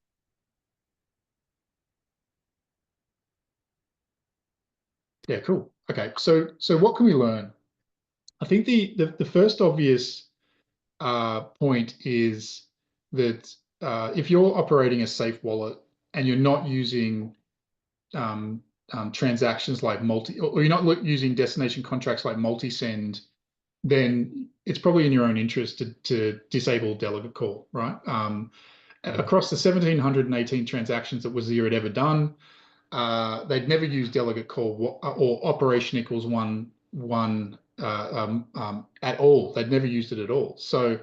Yeah, cool. Okay, so what can we learn? I think the first obvious point is that if you're operating a safe wallet and you're not using transactions like or you're not using destination contracts like multi-send, then it's probably in your own interest to disable delegate call, right? Across the 1,718 transactions that Wazir had ever done, they'd never used delegate call or operation equals one at all. They'd never used it at all. So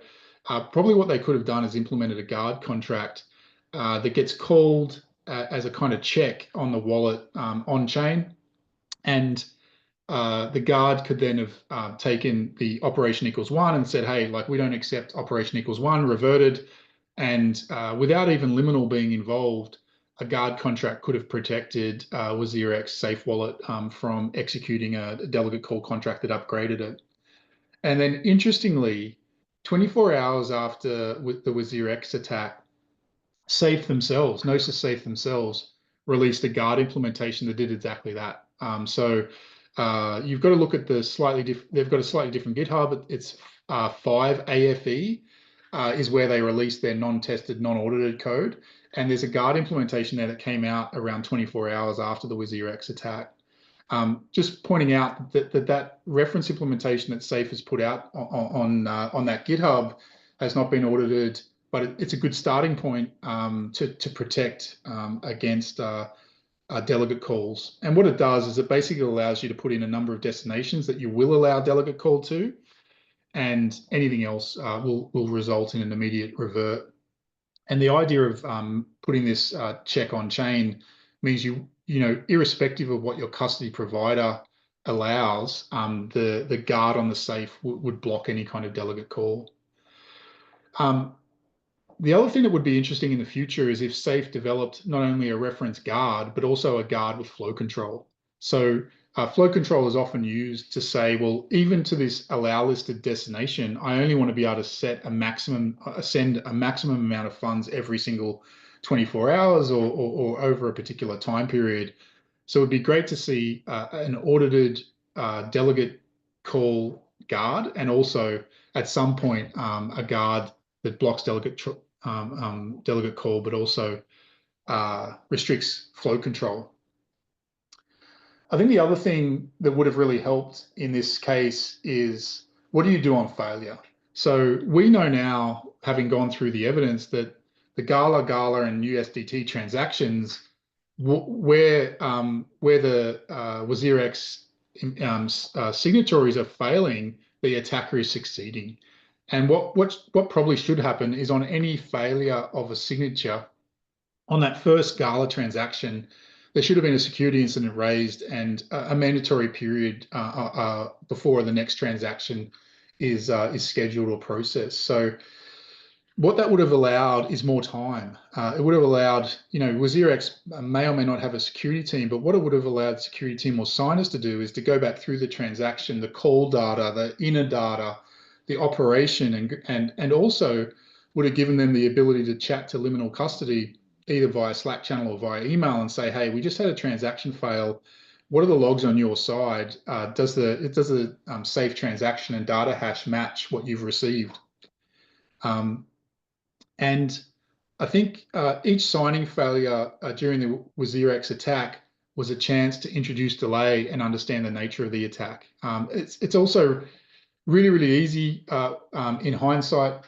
probably what they could have done is implemented a guard contract that gets called as a kind of check on the wallet on chain, and the guard could then have taken the operation equals one and said, hey, like we don't accept operation equals one, reverted. And without even liminal being involved, a guard contract could have protected WazirX Safe Wallet from executing a delegate call contract that upgraded it. And then interestingly, 24 hours after the WazirX attack, Safe themselves, Gnosis Safe themselves, released a guard implementation that did exactly that. So you've got to look at the slightly different. They've got a slightly different GitHub. It's 5AFE is where they released their non-tested, non-audited code, and there's a guard implementation there that came out around 24 hours after the WazirX attack. Just pointing out that reference implementation that Safe has put out on that GitHub has not been audited, but it's a good starting point to protect against delegate calls. And what it does is it basically allows you to put in a number of destinations that you will allow delegate call to, and anything else will result in an immediate revert. And the idea of putting this check on chain means irrespective of what your custody provider allows, the guard on the safe would block any kind of delegate call. The other thing that would be interesting in the future is if Safe developed not only a reference guard, but also a guard with flow control. So flow control is often used to say, well, even to this allow listed destination, I only want to be able to set a maximum, send a maximum amount of funds every single 24 hours or over a particular time period. So it'd be great to see an audited delegate call guard, and also at some point a guard that blocks delegate call, but also restricts flow control. I think the other thing that would have really helped in this case is, what do you do on failure? So we know now, having gone through the evidence, that the Gala and USDT transactions where the WazirX signatories are failing, the attacker is succeeding. And what probably should happen is, on any failure of a signature on that first Gala transaction, there should have been a security incident raised and a mandatory period before the next transaction is scheduled or processed. So what that would have allowed is more time. It would have allowed, WazirX may or may not have a security team, but what it would have allowed security team or signers to do is to go back through the transaction, the call data, the inner data, the operation, and also would have given them the ability to chat to liminal custody either via Slack channel or via email and say, hey, we just had a transaction fail. What are the logs on your side? Does the safe transaction and data hash match what you've received? And I think each signing failure during the WazirX attack was a chance to introduce delay and understand the nature of the attack. It's also really, really easy in hindsight,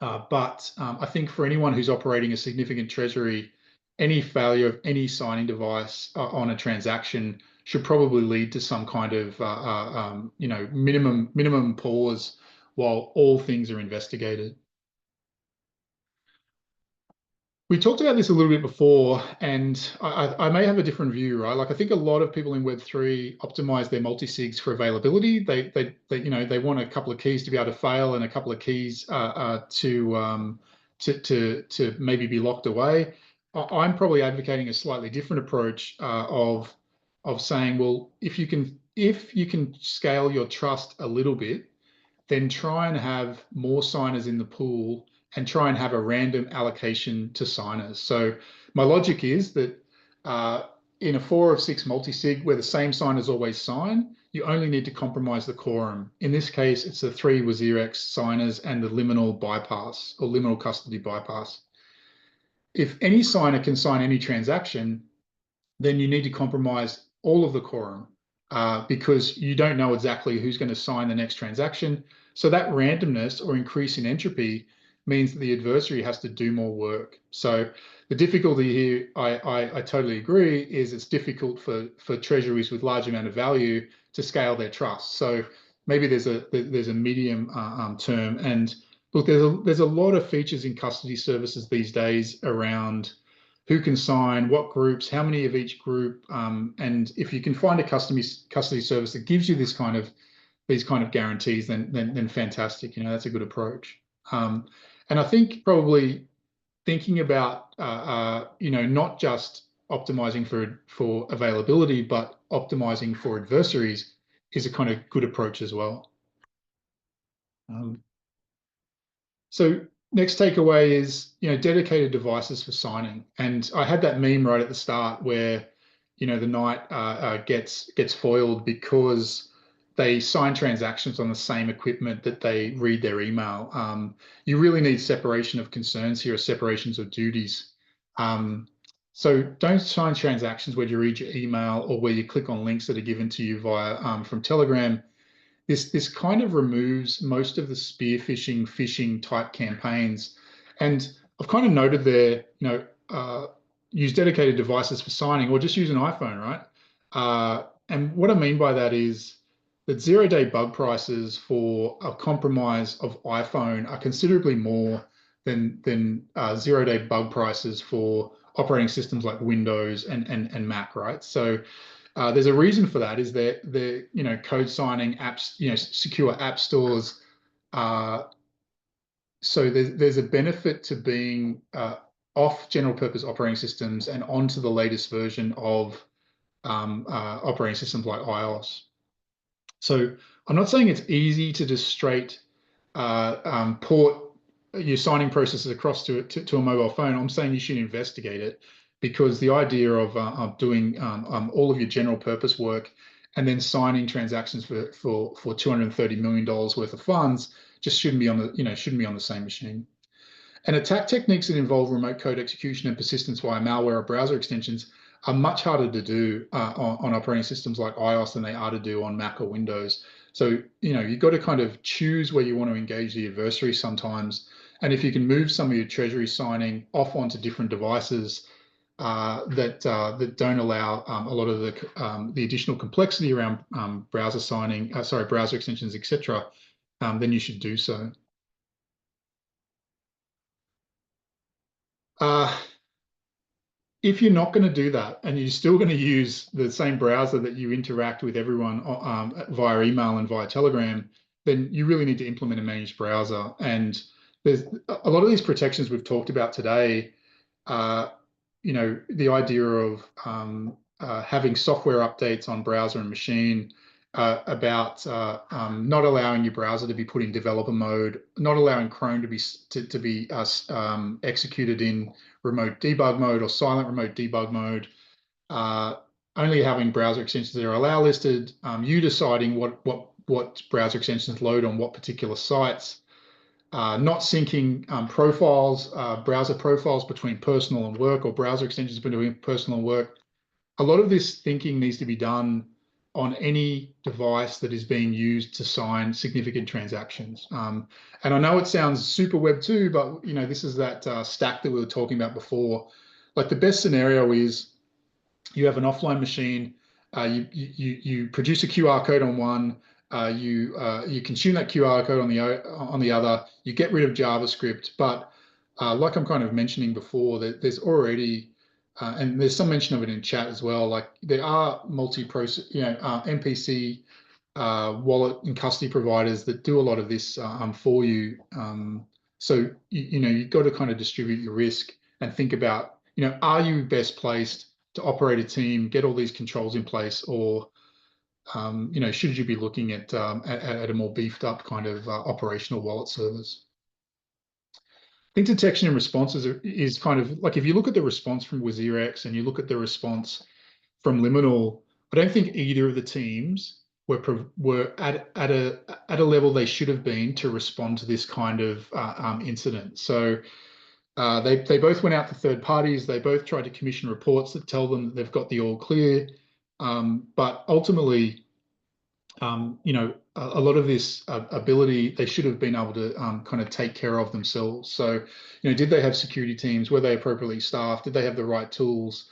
but I think for anyone who's operating a significant treasury, any failure of any signing device on a transaction should probably lead to some kind of minimum pause while all things are investigated. We talked about this a little bit before, and I may have a different view, right? Like, I think a lot of people in Web3 optimize their multi-sigs for availability. They want a couple of keys to be able to fail and a couple of keys to maybe be locked away. I'm probably advocating a slightly different approach of saying, well, if you can scale your trust a little bit, then try and have more signers in the pool and try and have a random allocation to signers. So my logic is that in a 4 of 6 multi-sig where the same signers always sign, you only need to compromise the quorum. In this case, it's the 3 WazirX signers and the liminal bypass or liminal custody bypass. If any signer can sign any transaction, then you need to compromise all of the quorum because you don't know exactly who's going to sign the next transaction. So that randomness or increase in entropy means that the adversary has to do more work. So the difficulty here, I totally agree, is it's difficult for treasuries with large amount of value to scale their trust. So maybe there's a medium term. And look, there's a lot of features in custody services these days around who can sign, what groups, how many of each group, and if you can find a custody service that gives you these kind of guarantees, then fantastic. That's a good approach. And I think probably thinking about not just optimizing for availability, but optimizing for adversaries is a kind of good approach as well. So next takeaway is, dedicated devices for signing. And I had that meme right at the start where, the knight gets foiled because they sign transactions on the same equipment that they read their email. You really need separation of concerns here, or separations of duties. So don't sign transactions where you read your email or where you click on links that are given to you via from Telegram. This kind of removes most of the spear phishing type campaigns. And I've kind of noted there, use dedicated devices for signing, or just use an iPhone, right? And what I mean by that is that 0-day bug prices for a compromise of iPhone are considerably more than 0-day bug prices for operating systems like Windows and Mac, right? So there's a reason for that. Is that the code signing apps, secure app stores. So there's a benefit to being off general purpose operating systems and onto the latest version of operating systems like iOS. So I'm not saying it's easy to just straight port your signing processes across to a mobile phone. I'm saying you should investigate it, because the idea of doing all of your general purpose work and then signing transactions for $230 million worth of funds just shouldn't be on the same machine. And attack techniques that involve remote code execution and persistence via malware or browser extensions are much harder to do on operating systems like iOS than they are to do on Mac or Windows. So, you've got to kind of choose where you want to engage the adversary sometimes. And if you can move some of your treasury signing off onto different devices that don't allow a lot of the additional complexity around browser signing, browser extensions, etc., then you should do so. If you're not going to do that and you're still going to use the same browser that you interact with everyone via email and via Telegram, then you really need to implement a managed browser. And there's a lot of these protections we've talked about today. The idea of having software updates on browser and machine, about not allowing your browser to be put in developer mode, not allowing Chrome to be executed in remote debug mode or silent remote debug mode, only having browser extensions that are allow listed, you deciding what browser extensions load on what particular sites, not syncing browser profiles between personal and work, or browser extensions between personal and work. A lot of this thinking needs to be done on any device that is being used to sign significant transactions. And I know it sounds super Web 2, but this is that stack that we were talking about before. Like, the best scenario is you have an offline machine, you produce a QR code on one, you consume that QR code on the other, you get rid of JavaScript. But like I'm kind of mentioning before, there's already and there's some mention of it in chat as well. Like, there are multi-process, MPC wallet and custody providers that do a lot of this for you. So you've got to kind of distribute your risk and think about, are you best placed to operate a team, get all these controls in place, or should you be looking at a more beefed up kind of operational wallet service? I think detection and response is kind of like, if you look at the response from WazirX and you look at the response from Liminal, I don't think either of the teams were at a level they should have been to respond to this kind of incident. So They both went out to third parties. They both tried to commission reports that tell them that they've got the all clear. But ultimately, a lot of this ability they should have been able to kind of take care of themselves. So, did they have security teams? Were they appropriately staffed? Did they have the right tools?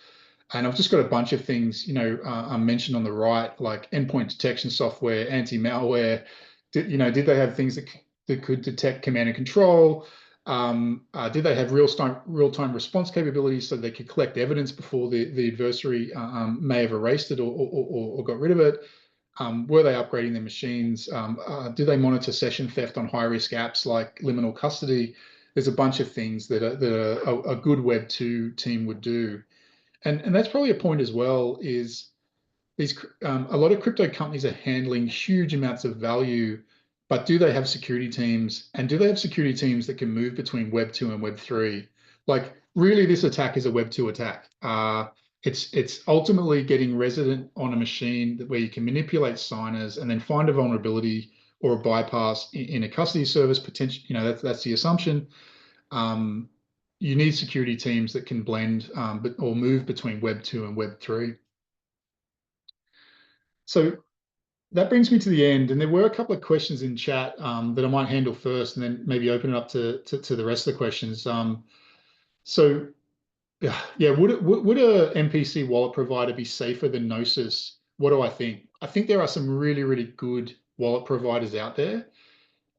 And I've just got a bunch of things, mentioned on the right, like endpoint detection software, anti-malware. Did they have things that could detect command and control? Did they have real-time response capabilities so they could collect evidence before the adversary may have erased it or got rid of it? Were they upgrading their machines? Do they monitor session theft on high-risk apps like liminal custody? There's a bunch of things that a good Web 2 team would do. And that's probably a point as well, is a lot of crypto companies are handling huge amounts of value, but do they have security teams? And do they have security teams that can move between Web 2 and Web 3? Like, really, this attack is a Web 2 attack. It's ultimately getting resident on a machine where you can manipulate signers and then find a vulnerability or a bypass in a custody service. Potential, that's the assumption. Um, you need security teams that can blend or move between Web 2 and Web 3. So that brings me to the end, and there were a couple of questions in chat that I might handle first, and then maybe open it up to the rest of the questions. So, yeah, would a MPC wallet provider be safer than Gnosis? What do I think? I think there are some really, really good wallet providers out there.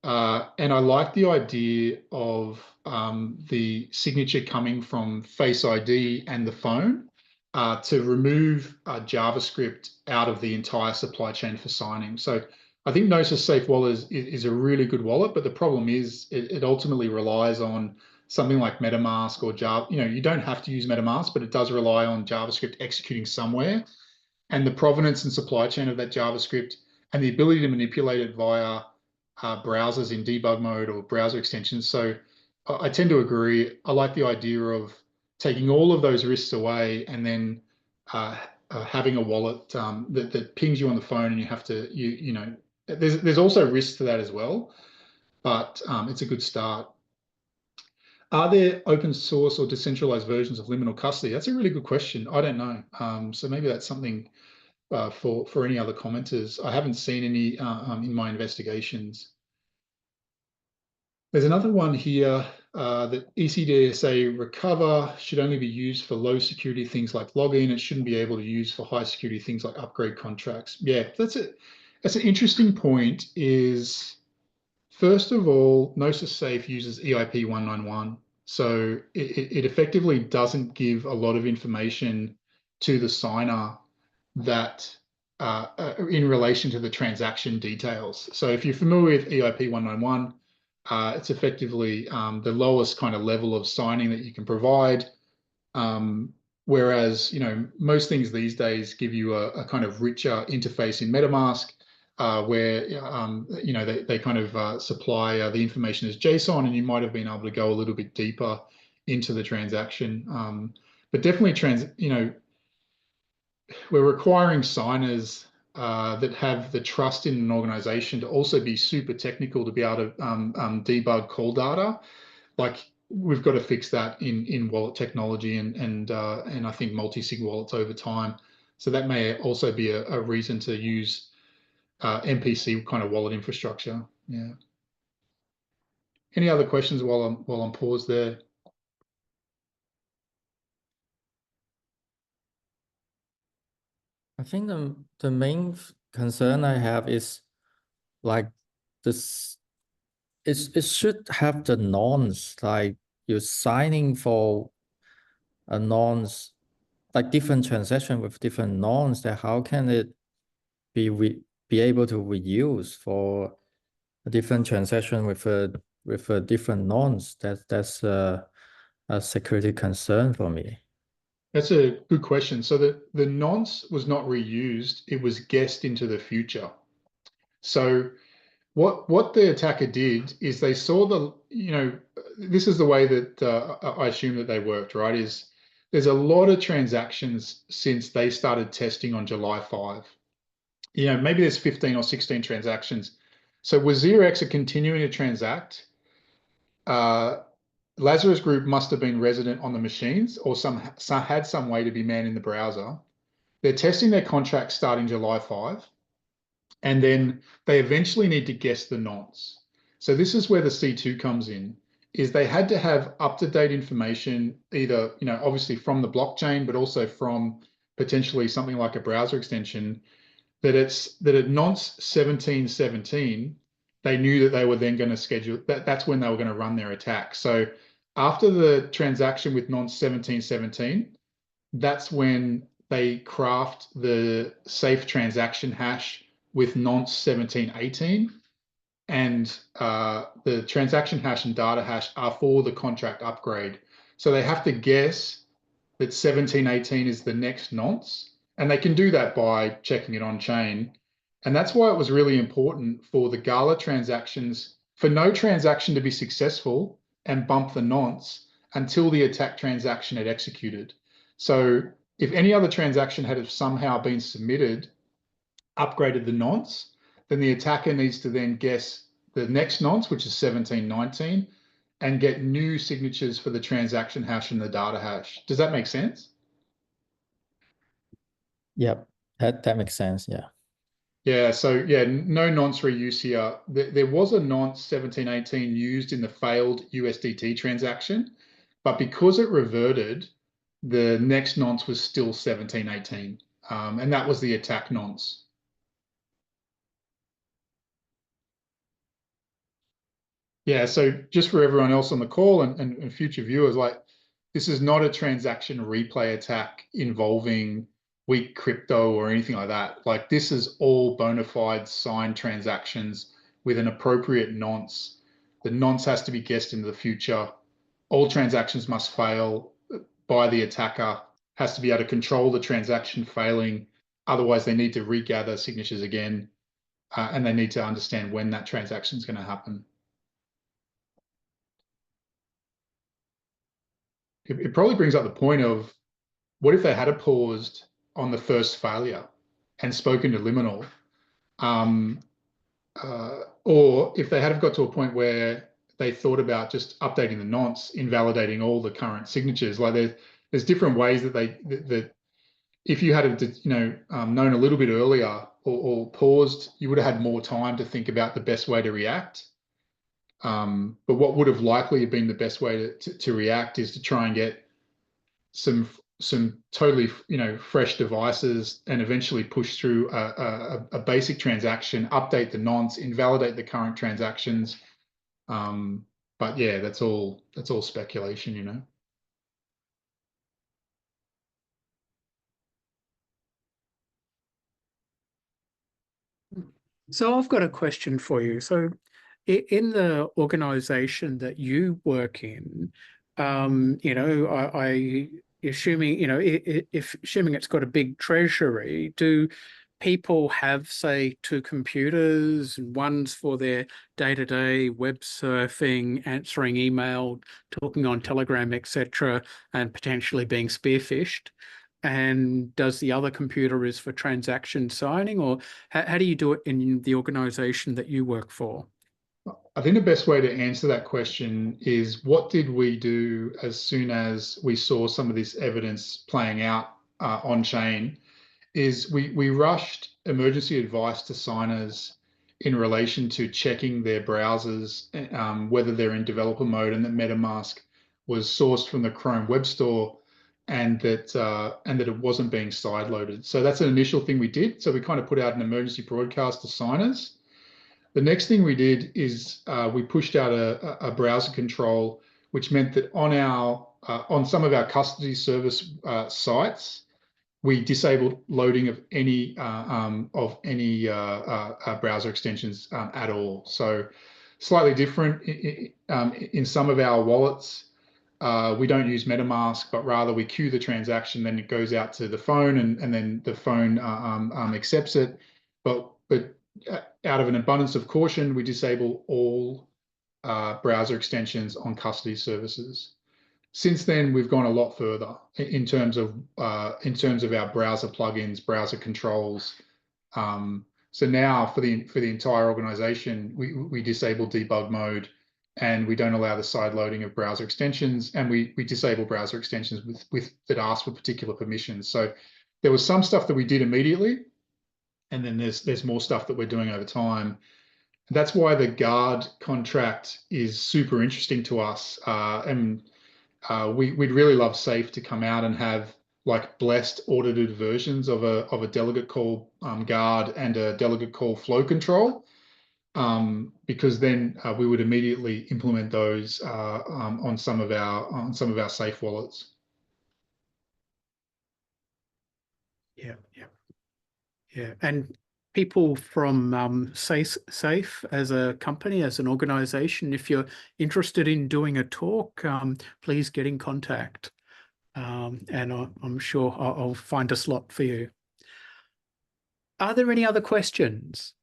And I like the idea of the signature coming from Face ID and the phone to remove JavaScript out of the entire supply chain for signing. So I think Gnosis Safe Wallet is a really good wallet, but the problem is it ultimately relies on something like MetaMask or Java. You don't have to use MetaMask, but it does rely on JavaScript executing somewhere, and the provenance and supply chain of that JavaScript and the ability to manipulate it via browsers in debug mode or browser extensions. So I tend to agree. I like the idea of taking all of those risks away and then having a wallet that pings you on the phone, and you have to there's also risks to that as well, but it's a good start. Are there open source or decentralized versions of liminal custody? That's a really good question. I don't know. So maybe that's something for any other commenters. I haven't seen any in my investigations. There's another one here that ECDSA recover should only be used for low security things like login. It shouldn't be able to use for high security things like upgrade contracts. Yeah, that's it. That's an interesting point. Is first of all, Gnosis Safe uses EIP 191. So it effectively doesn't give a lot of information to the signer that in relation to the transaction details. So if you're familiar with EIP 191, it's effectively the lowest kind of level of signing that you can provide. Whereas, most things these days give you a kind of richer interface in MetaMask, where, they kind of supply the information as JSON, and you might have been able to go a little bit deeper into the transaction. But definitely we're requiring signers that have the trust in an organization to also be super technical to be able to debug call data. Like, we've got to fix that in wallet technology and I think multi-sig wallets over time. So that may also be a reason to use MPC kind of wallet infrastructure. Yeah. Any other questions while I'm paused there? I think the main concern I have is like this. It should have the nonce, like you're signing for a nonce, like different transaction with different nonce. That how can it be able to reuse for a different transaction with a different nonce? That's a security concern for me. That's a good question. So the nonce was not reused; it was guessed into the future. So what the attacker did is they saw this is the way that I assume that they worked, right? Is there's a lot of transactions since they started testing on July 5. Maybe there's 15 or 16 transactions. So WazirX are continuing to transact. Lazarus Group must have been resident on the machines or had some way to be manning the browser. They're testing their contract starting July 5, and then they eventually need to guess the nonce. So this is where the C2 comes in, is they had to have up-to-date information, either, obviously from the blockchain, but also from potentially something like a browser extension, that at nonce 1717, they knew that they were then going to schedule that's when they were going to run their attack. So after the transaction with nonce 1717, that's when they craft the safe transaction hash with nonce 1718, and the transaction hash and data hash are for the contract upgrade. So they have to guess that 1718 is the next nonce, and they can do that by checking it on chain. And that's why it was really important for the Gala transactions, for no transaction to be successful and bump the nonce until the attack transaction had executed. So if any other transaction had somehow been submitted, upgraded the nonce, then the attacker needs to then guess the next nonce, which is 1719, and get new signatures for the transaction hash and the data hash. Does that make sense? Yep, that makes sense. Yeah. Yeah, so yeah, no nonce reuse here. There was a nonce 1718 used in the failed USDT transaction, but because it reverted, the next nonce was still 1718, and that was the attack nonce. Yeah, so just for everyone else on the call and future viewers, like, this is not a transaction replay attack involving weak crypto or anything like that. Like, this is all bona fide signed transactions with an appropriate nonce. The nonce has to be guessed into the future. All transactions must fail by the attacker, has to be able to control the transaction failing. Otherwise, they need to regather signatures again, and they need to understand when that transaction is going to happen. It probably brings up the point of, what if they had paused on the first failure and spoken to Liminal, or if they had got to a point where they thought about just updating the nonce, invalidating all the current signatures. Like, there's different ways that if you had known a little bit earlier, or paused, you would have had more time to think about the best way to react. But what would have likely been the best way to react is to try and get some totally fresh devices and eventually push through a basic transaction, update the nonce, invalidate the current transactions. But yeah, that's all speculation, So I've got a question for you. So in the organization that you work in, I assuming, if assuming it's got a big treasury, do people have, say, two computers, one's for their day-to-day web surfing, answering email, talking on Telegram, etc., and potentially being spearphished? And does the other computer is for transaction signing, or how do you do it in the organization that you work for? I think the best way to answer that question is, what did we do as soon as we saw some of this evidence playing out on chain? Is we rushed emergency advice to signers in relation to checking their browsers, whether they're in developer mode, and that MetaMask was sourced from the Chrome Web Store, and that it wasn't being sideloaded. So that's an initial thing we did. So we kind of put out an emergency broadcast to signers. The next thing we did is we pushed out a browser control, which meant that on some of our custody service sites, we disabled loading of any browser extensions at all. So slightly different. In some of our wallets, we don't use MetaMask, but rather we queue the transaction, then it goes out to the phone, and then the phone accepts it. But out of an abundance of caution, we disable all browser extensions on custody services. Since then, we've gone a lot further in terms of our browser plugins, browser controls. So now for the entire organization, we disable debug mode, and we don't allow the side loading of browser extensions, and we disable browser extensions that ask for particular permissions. So there was some stuff that we did immediately, and then there's more stuff that we're doing over time. That's why the guard contract is super interesting to us, we'd really love Safe to come out and have like blessed audited versions of a delegate call guard and a delegate call flow control, because then we would immediately implement those on some of our Safe wallets. Yeah. And people from Safe as a company, as an organization, if you're interested in doing a talk, please get in contact. And I'm sure I'll find a slot for you. Are there any other questions?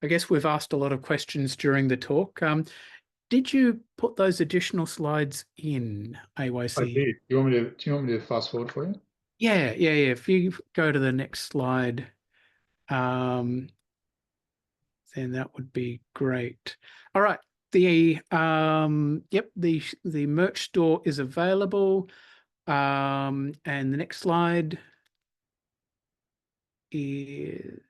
I guess we've asked a lot of questions during the talk. Did you put those additional slides in AYC? I did. Do you want me to fast forward for you? Yeah. If you go to the next slide, then that would be great. All right. The merch store is available. And the next slide is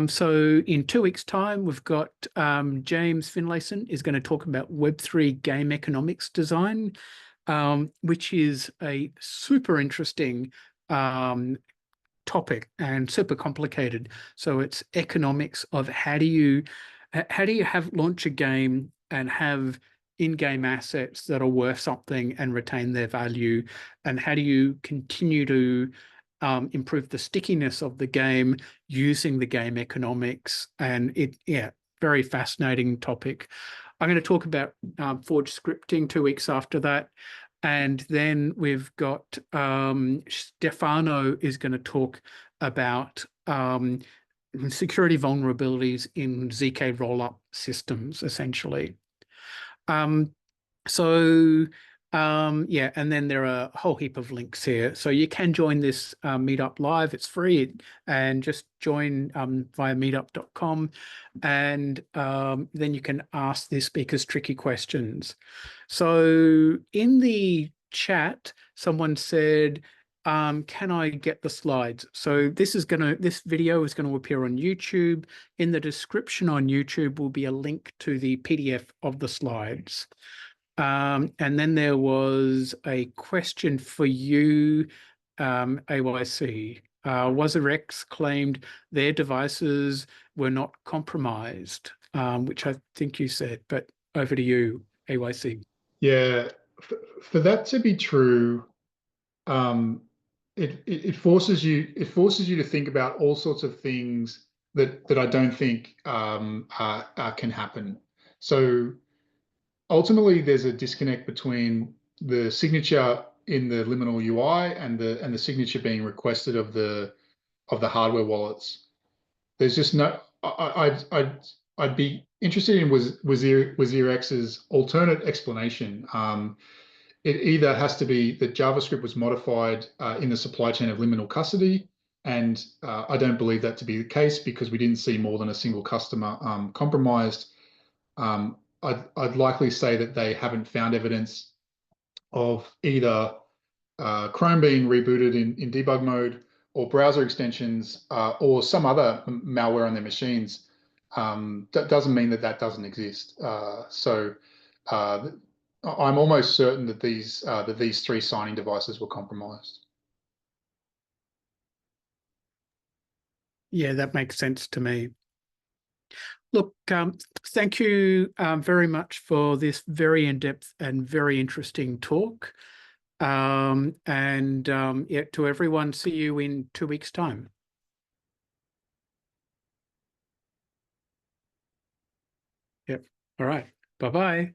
so in 2 weeks' time, we've got James Finlayson is going to talk about Web3 game economics design, which is a super interesting topic and super complicated. So it's economics of how do you launch a game and have in-game assets that are worth something and retain their value, and how do you continue to improve the stickiness of the game using the game economics. And very fascinating topic. I'm going to talk about Forge scripting 2 weeks after that. And then we've got Stefano is going to talk about security vulnerabilities in ZK rollup systems, essentially. And then there are a whole heap of links here. So you can join this meetup live. It's free, and just join via meetup.com. And then you can ask the speakers tricky questions. So in the chat, someone said, can I get the slides? So this video is going to appear on YouTube. In the description on YouTube will be a link to the PDF of the slides. And then there was a question for you, AYC. WazirX claimed their devices were not compromised, which I think you said, but over to you, AYC. Yeah, for that to be true, it forces you to think about all sorts of things that I don't think can happen. So ultimately, there's a disconnect between the signature in the liminal UI and the signature being requested of the hardware wallets. There's just no. I'd be interested in WazirX's alternate explanation. It either has to be that JavaScript was modified in the supply chain of liminal custody, and I don't believe that to be the case because we didn't see more than a single customer compromised. I'd likely say that they haven't found evidence of either Chrome being rebooted in debug mode, or browser extensions, or some other malware on their machines. That doesn't mean that doesn't exist. So I'm almost certain that these three signing devices were compromised. Yeah, that makes sense to me. Look, thank you very much for this very in-depth and very interesting talk. To everyone, see you in 2 weeks' time. Yep. All right. Bye-bye.